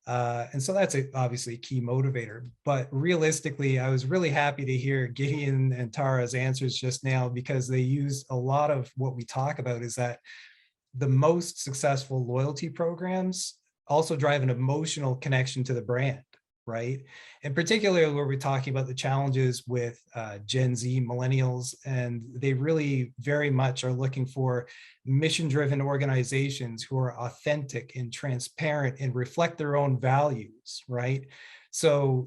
And so that's obviously a key motivator. But realistically, I was really happy to hear Gideon and Tara's answers just now, because they used a lot of what we talk about is that the most successful loyalty programs also drive an emotional connection to the brand, right? And particularly where we're talking about the challenges with Gen Z, millennials, and they really very much are looking for mission-driven organizations who are authentic and transparent and reflect their own values, right? So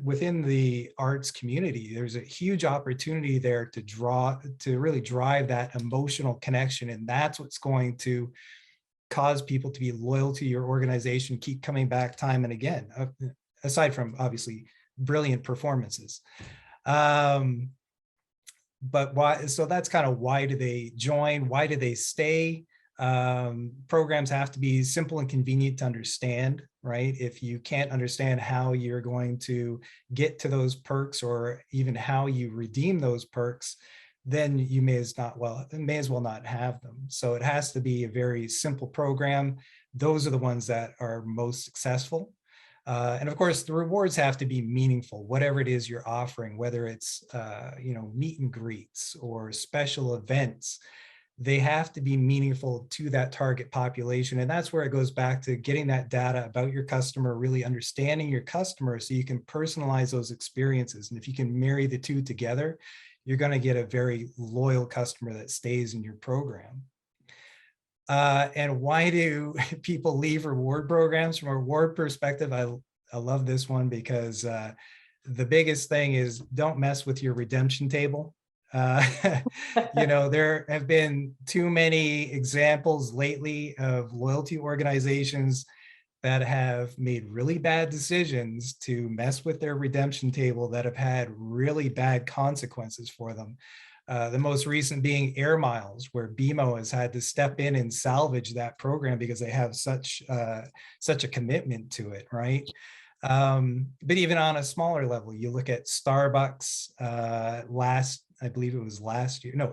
within the arts community, there's a huge opportunity there to really drive that emotional connection. And that's what's going to cause people to be loyal to your organization, keep coming back time and again, aside from obviously brilliant performances. But why? So that's kind of why do they join? Why do they stay? Programs have to be simple and convenient to understand, right? If you can't understand how you're going to get to those perks or even how you redeem those perks, then you may as well not have them. So it has to be a very simple program. Those are the ones that are most successful. And of course, the rewards have to be meaningful, whatever it is you're offering, whether it's meet and greets or special events. They have to be meaningful to that target population. And that's where it goes back to getting that data about your customer, really understanding your customer so you can personalize those experiences. And if you can marry the two together, you're going to get a very loyal customer that stays in your program. And why do people leave reward programs? From a reward perspective, I love this one because the biggest thing is don't mess with your redemption table. There have been too many examples lately of loyalty organizations that have made really bad decisions to mess with their redemption table that have had really bad consequences for them. The most recent being Air Miles, where BMO has had to step in and salvage that program because they have such a commitment to it, right? But even on a smaller level, you look at Starbucks I believe it was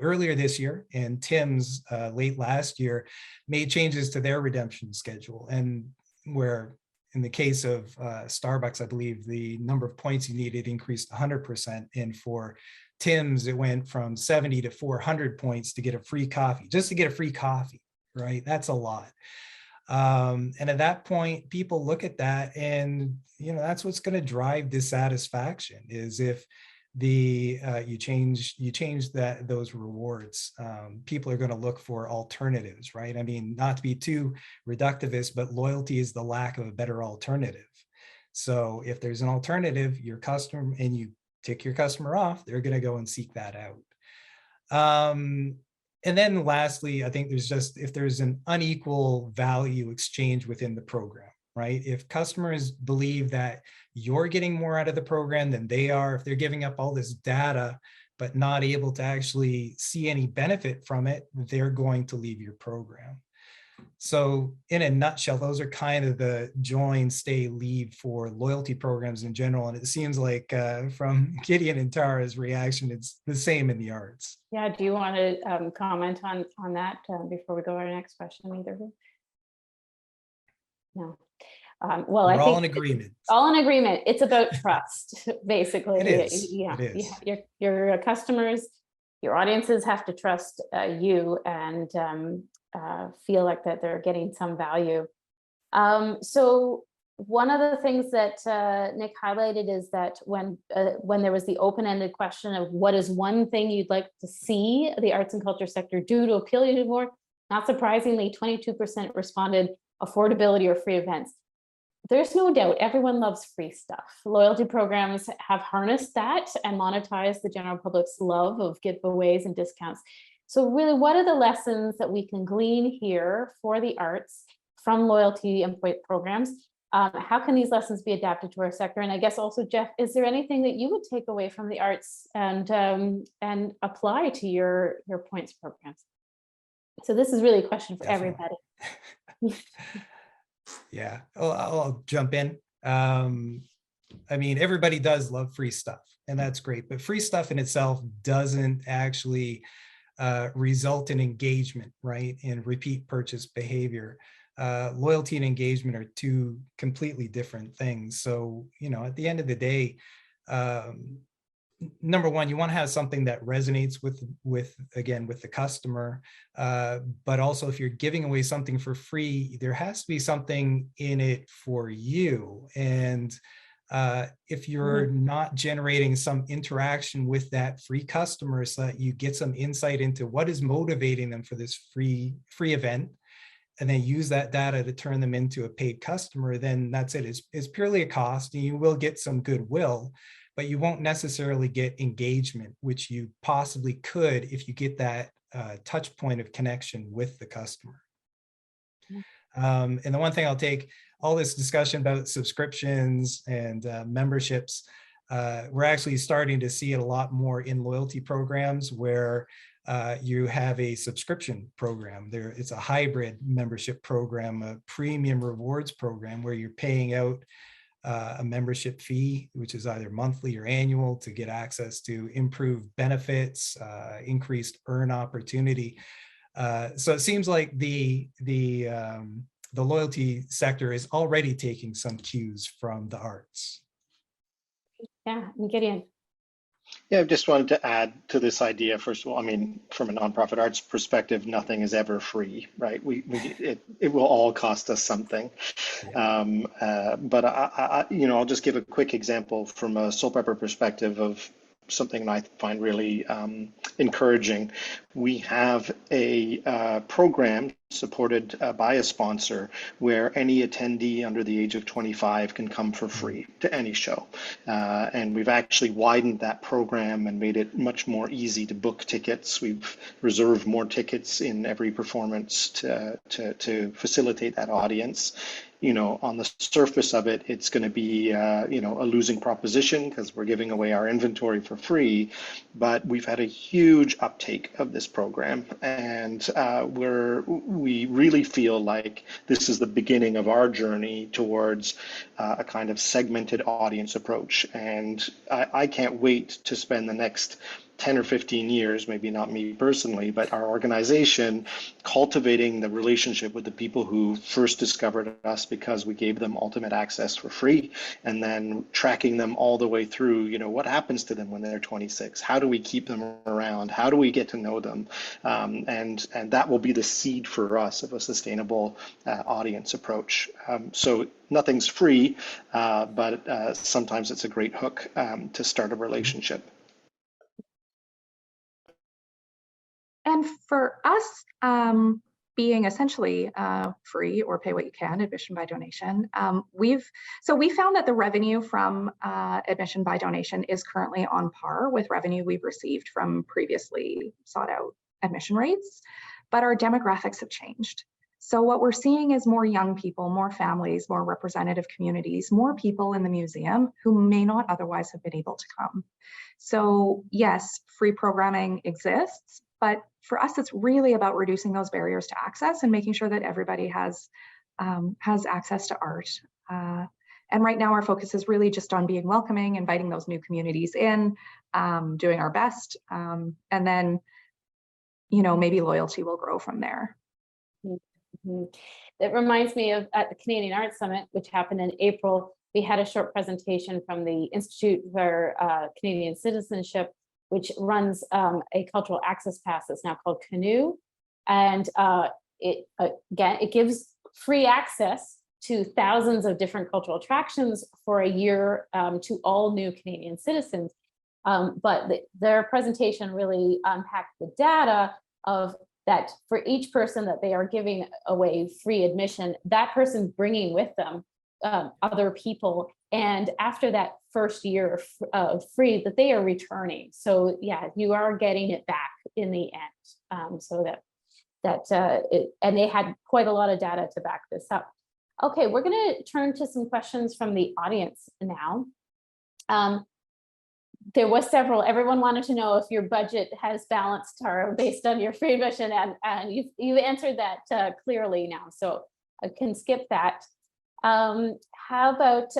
earlier this year, and Tim's late last year made changes to their redemption schedule. And where in the case of Starbucks, I believe the number of points you needed increased 100%. And for Tim's, it went from 70 to 400 points to get a free coffee, just to get a free coffee, right? That's a lot. And at that point, people look at that and, that's what's going to drive dissatisfaction is if you change those rewards. People are going to look for alternatives, right? I mean, not to be too reductivist, but loyalty is the lack of a better alternative. So if there's an alternative, your customer, and you tick your customer off, they're going to go and seek that out. And then lastly, I think if there's an unequal value exchange within the program, right? If customers believe that you're getting more out of the program than they are, if they're giving up all this data, but not able to actually see any benefit from it, they're going to leave your program. So in a nutshell, those are kind of the join, stay, leave for loyalty programs in general. And it seems like from Gideon and Tara's reaction, it's the same in the arts. Yeah, do you want to comment on that before we go to our next question, either of you? No. Well, We're I think all in agreement. All in agreement. It's about trust, basically. It is. Yeah, it is. Your customers, your audiences have to trust you and feel like that they're getting some value. So One of the things that Nik highlighted is that when there was the open-ended question of what is one thing you'd like to see the arts and culture sector do to appeal you more, not surprisingly, 22% responded affordability or free events. There's no doubt everyone loves free stuff. Loyalty programs have harnessed that and monetized the general public's love of giveaways and discounts. So really, what are the lessons that we can glean here for the arts from loyalty and point programs? How can these lessons be adapted to our sector? And I guess also, Jeff, is there anything that you would take away from the arts and apply to your points programs? So this is really a question for everybody. Yeah, I'll jump in. I mean, everybody does love free stuff, and that's great, but free stuff in itself doesn't actually result in engagement, right? In repeat purchase behavior. Loyalty and engagement are two completely different things. So, you know, at the end of the day, number one, you want to have something that resonates with the customer, but also if you're giving away something for free, there has to be something in it for you. And if you're not generating some interaction with that free customer so that you get some insight into what is motivating them for this free event, and then use that data to turn them into a paid customer, then that's it. It's purely a cost, and you will get some goodwill, but you won't necessarily get engagement, which you possibly could if you get that touch point of connection with the customer. And the one thing I'll take all this discussion about subscriptions and memberships, we're actually starting to see it a lot more in loyalty programs where you have a subscription program. It's a hybrid membership program, a premium rewards program where you're paying out a membership fee, which is either monthly or annual, to get access to improved benefits, increased earn opportunity. So it seems like the loyalty sector is already taking some cues from the arts. Yeah, Gideon. Yeah, I just wanted to add to this idea. First of all, I mean, from a nonprofit arts perspective, nothing is ever free, right? It will all cost us something. But I'll just give a quick example from a soul pepper perspective of something I find really encouraging. We have a program supported by a sponsor where any attendee under the age of 25 can come for free to any show. And we've actually widened that program and made it much more easy to book tickets. We've reserved more tickets in every performance to facilitate that audience. You know, on the surface of it, it's going to be, a losing proposition because we're giving away our inventory for free. But we've had a huge uptake of this program, and we really feel like this is the beginning of our journey towards a kind of segmented audience approach. And I can't wait to spend the next 10 or 15 years, maybe not me personally, but our organization, cultivating the relationship with the people who first discovered us because we gave them ultimate access for free, and then tracking them all the way through, what happens to them when they're 26? How do we keep them around? How do we get to know them? And that will be the seed for us of a sustainable audience approach. So nothing's free, but sometimes it's a great hook to start a relationship. And for us, being essentially free or pay what you can, admission by donation, we found that the revenue from admission by donation is currently on par with revenue we've received from previously sought out admission rates, but our demographics have changed. So what we're seeing is more young people, more families, more representative communities, more people in the museum who may not otherwise have been able to come. So yes, free programming exists, but for us, it's really about reducing those barriers to access and making sure that everybody has access to art. And right now, our focus is really just on being welcoming, inviting those new communities in, doing our best, and then, maybe loyalty will grow from there. Mm-hmm. It reminds me of at the Canadian Arts Summit, which happened in April, we had a short presentation from the Institute for Canadian Citizenship, which runs a cultural access pass that's now called Canoe. And it gives free access to thousands of different cultural attractions for a year to all new Canadian citizens. But their presentation really unpacked the data of that for each person that they are giving away free admission, that person bringing with them other people. And after that first year of free, that they are returning. So yeah, you are getting it back in the end. So and they had quite a lot of data to back this up. Okay, we're going to turn to some questions from the audience now. There was several. Everyone wanted to know if your budget has balanced, Tara, based on your free admission, and you've answered that clearly now, so I can skip that. How about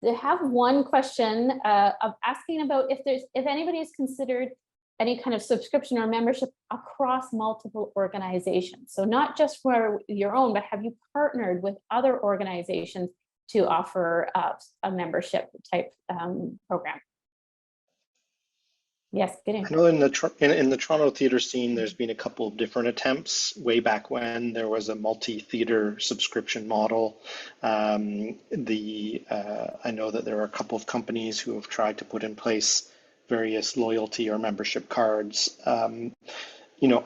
they have one question of asking about if anybody has considered any kind of subscription or membership across multiple organizations. So not just for your own, but have you partnered with other organizations to offer a membership type program? Yes, good. I know in the Toronto theatre scene, there's been a couple of different attempts. Way back when there was a multi-theatre subscription model. I know that there are a couple of companies who have tried to put in place various loyalty or membership cards. I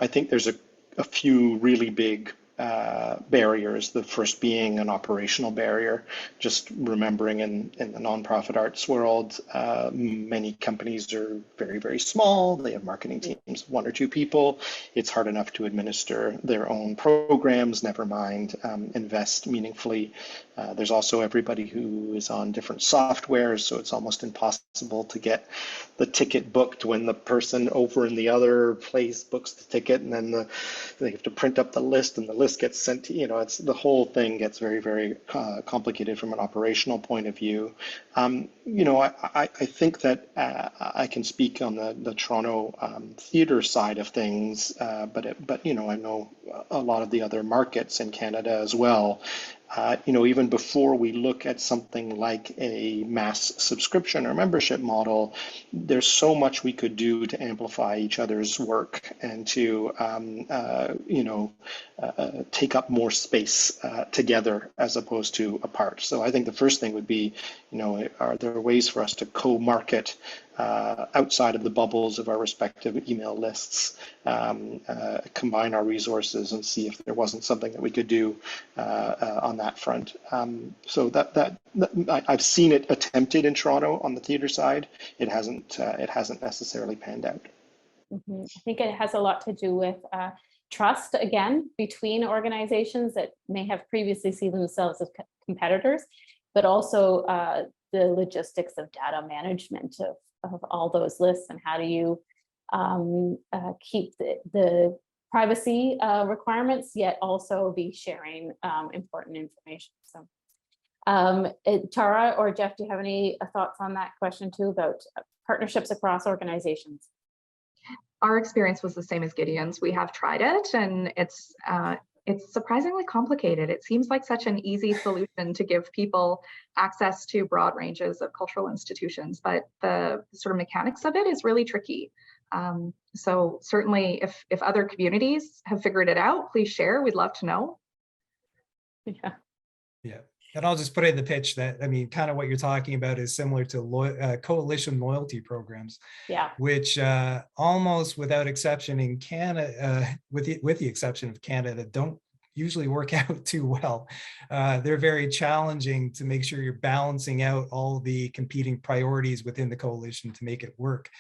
think there's a few really big barriers, the first being an operational barrier. Just remembering in the nonprofit arts world, many companies are very, very small. They have marketing teams of 1 or 2 people. It's hard enough to administer their own programs, never mind invest meaningfully. There's also everybody who is on different softwares, so it's almost impossible to get the ticket booked when the person over in the other place books the ticket, and then they have to print up the list, and the list gets sent to, it's the whole thing gets very, very complicated from an operational point of view. I think that I can speak on the Toronto theatre side of things, but I know a lot of the other markets in Canada as well. Even before we look at something like a mass subscription or membership model, there's so much we could do to amplify each other's work and to, take up more space together as opposed to apart. So I think the first thing would be, are there ways for us to co-market outside of the bubbles of our respective email lists, combine our resources and see if there wasn't something that we could do on that front. So that I've seen it attempted in Toronto on the theatre side. It hasn't necessarily panned out. Mm-hmm. I think it has a lot to do with trust, again, between organizations that may have previously seen themselves as competitors, but also the logistics of data management of all those lists, and how do you keep the privacy requirements, yet also be sharing important information. So Tara or Jeff, do you have any thoughts on that question too, about partnerships across organizations? Our experience was the same as Gideon's. We have tried it, and it's surprisingly complicated. It seems like such an easy solution to give people access to broad ranges of cultural institutions, but the sort of mechanics of it is really tricky. So certainly if other communities have figured it out, please share. We'd love to know. Yeah. And I'll just put in the pitch that, kind of what you're talking about is similar to coalition loyalty programs, which almost without exception in Canada, with the exception of Canada, don't usually work out too well. They're very challenging to make sure you're balancing out all the competing priorities within the coalition to make it work.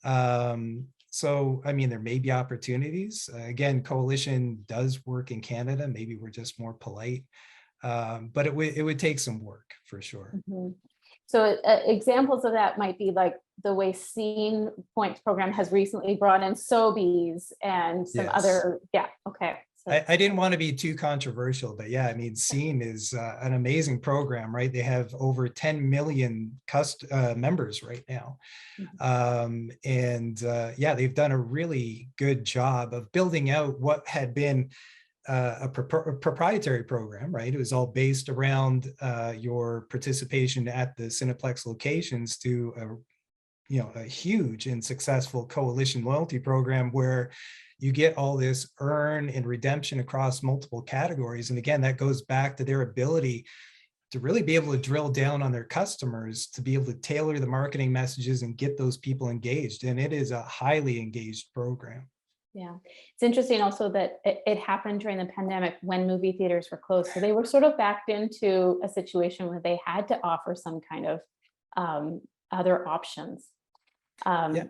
So, there may be opportunities. Again, coalition does work in Canada. Maybe we're just more polite. But it would take some work for sure. Mm-hmm. So examples of that might be like the way Scene Points program has recently brought in Sobeys and some other, okay. So, I didn't want to be too controversial, but Scene is an amazing program, right? They have over 10 million members right now. Mm-hmm. They've done a really good job of building out what had been a proprietary program, right? It was all based around your participation at the Cineplex locations to a huge and successful coalition loyalty program where you get all this earn and redemption across multiple categories. And again, that goes back to their ability to really be able to drill down on their customers, to be able to tailor the marketing messages and get those people engaged. And it is a highly engaged program. Yeah, it's interesting also that it happened during the pandemic when movie theaters were closed. So they were sort of backed into a situation where they had to offer some kind of other options. Yeah,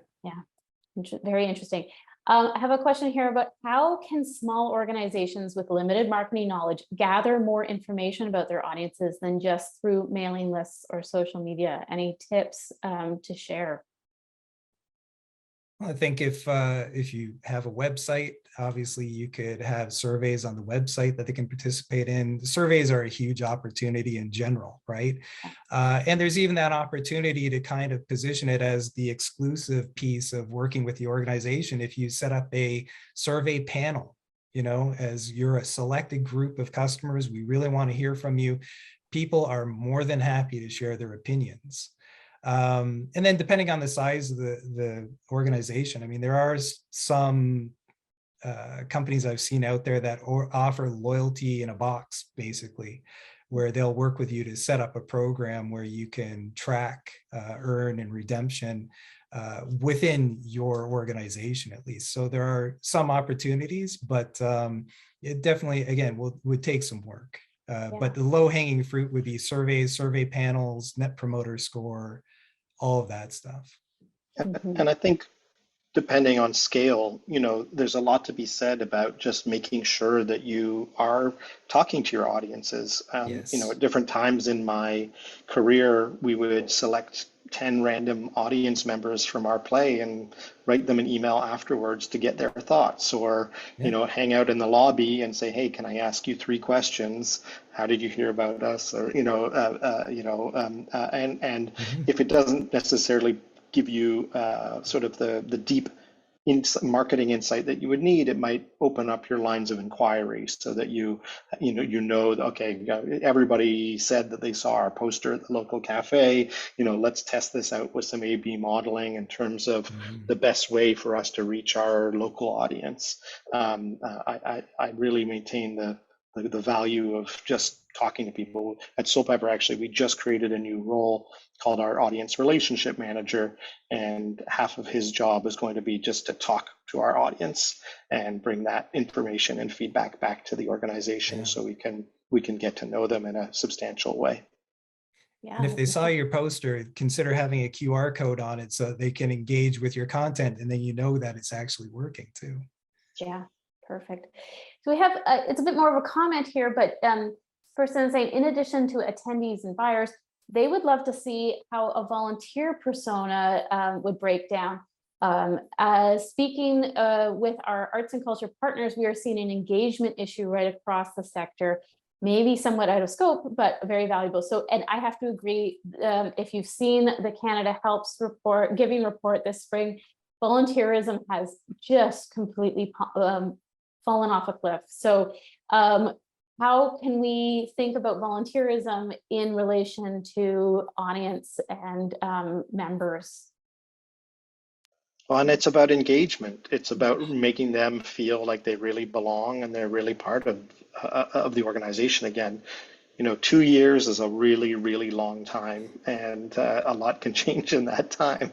very interesting. I have a question here about how can small organizations with limited marketing knowledge gather more information about their audiences than just through mailing lists or social media? Any tips to share? Well, I think if you have a website, obviously you could have surveys on the website that they can participate in. The surveys are a huge opportunity in general, right? And there's even that opportunity to kind of position it as the exclusive piece of working with the organization. If you set up a survey panel, as you're a selected group of customers, we really want to hear from you. People are more than happy to share their opinions. And then depending on the size of the organization, I mean, there are some companies I've seen out there that offer loyalty in a box, basically, where they'll work with you to set up a program where you can track earn and redemption within your organization, at least. So there are some opportunities, but it definitely, again, would take some work. But the low-hanging fruit would be surveys, survey panels, net promoter score, all of that stuff. And I think depending on scale, there's a lot to be said about just making sure that you are talking to your audiences. Yes. At different times in my career, we would select 10 random audience members from our play and write them an email afterwards to get their thoughts, or hang out in the lobby and say, hey, can I ask you 3 questions? How did you hear about us? Or and if it doesn't necessarily give you sort of the deep marketing insight that you would need, it might open up your lines of inquiry so that okay, everybody said that they saw our poster at the local cafe. Let's test this out with some A/B modeling in terms of the best way for us to reach our local audience. I really maintain the value of just talking to people. At Soul Pepper, actually, we just created a new role called our audience relationship manager, and half of his job is going to be just to talk to our audience and bring that information and feedback back to the organization so we can get to know them in a substantial way. Yeah. And if they saw your poster, consider having a QR code on it so they can engage with your content, and then that it's actually working too. Yeah, perfect. So we have, it's a bit more of a comment here, but person saying, in addition to attendees and buyers, they would love to see how a volunteer persona would break down. Speaking with our arts and culture partners, we are seeing an engagement issue right across the sector, maybe somewhat out of scope, but very valuable. So, and I have to agree, if you've seen the Canada Helps giving report this spring, volunteerism has just completely fallen off a cliff. So how can we think about volunteerism in relation to audience and members? Well, and it's about engagement. It's about making them feel like they really belong and they're really part of the organization again. 2 years is a really, really long time, and a lot can change in that time.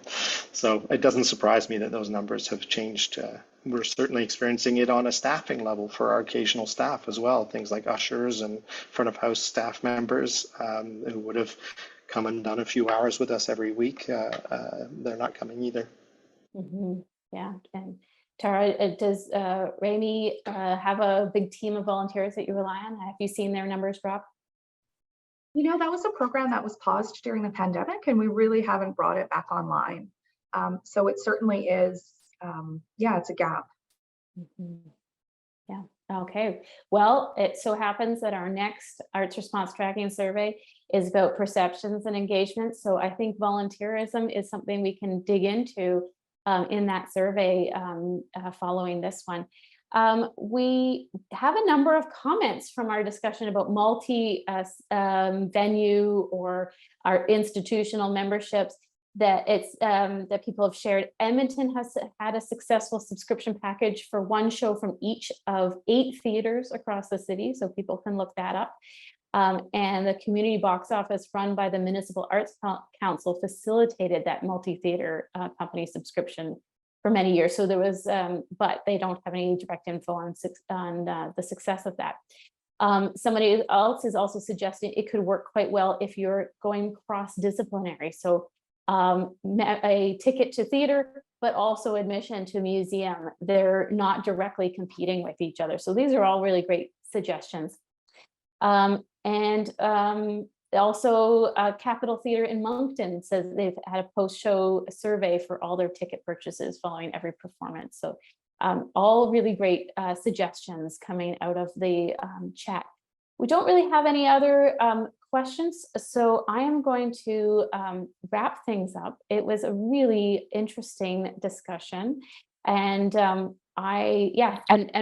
So it doesn't surprise me that those numbers have changed. We're certainly experiencing it on a staffing level for our occasional staff as well. Things like ushers and front of house staff members who would have come and done a few hours with us every week. They're not coming either. Yeah. And Tara, does Rami have a big team of volunteers that you rely on? Have you seen their numbers drop? That was a program that was paused during the pandemic, and we really haven't brought it back online. So it certainly is, it's a gap. Yeah. Okay. Well, it so happens that our next arts response tracking survey is about perceptions and engagement. So I think volunteerism is something we can dig into in that survey following this one. We have a number of comments from our discussion about multi-venue or our institutional memberships. that it's that people have shared. Edmonton has had a successful subscription package for one show from each of 8 theaters across the city, so people can look that up. And the community box office run by the Municipal Arts Council facilitated that multi-theater company subscription for many years. So there was, but they don't have any direct info on the success of that. Somebody else is also suggesting it could work quite well if you're going cross-disciplinary. So a ticket to theater, but also admission to museum. They're not directly competing with each other. So these are all really great suggestions. Also Capitol Theatre in Moncton says they've had a post-show survey for all their ticket purchases following every performance. So all really great suggestions coming out of the chat. We don't really have any other questions, so I am going to wrap things up. It was a really interesting discussion, and and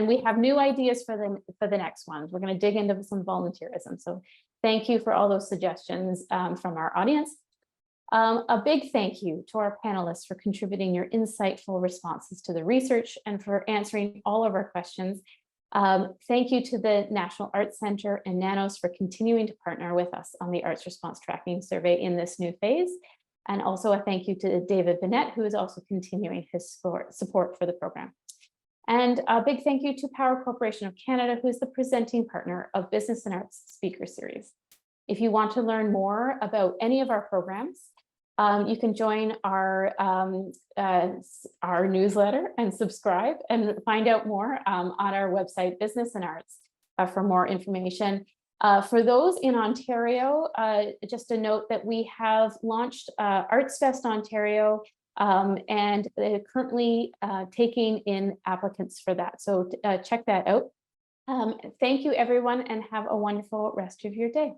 we have new ideas for the next ones. We're going to dig into some volunteerism. So thank you for all those suggestions from our audience. A big thank you to our panelists for contributing your insightful responses to the research and for answering all of our questions. Thank you to the National Arts Centre and Nanos for continuing to partner with us on the Arts Response Tracking Survey in this new phase. And also a thank you to David Bennett, who is also continuing his support for the program. And a big thank you to Power Corporation of Canada, who is the presenting partner of Business and Arts Speaker Series. If you want to learn more about any of our programs, you can join our newsletter and subscribe and find out more on our website, Business and Arts, for more information. For those in Ontario, just a note that we have launched Arts Fest Ontario, and they're currently taking in applicants for that. So check that out. Thank you, everyone, and have a wonderful rest of your day.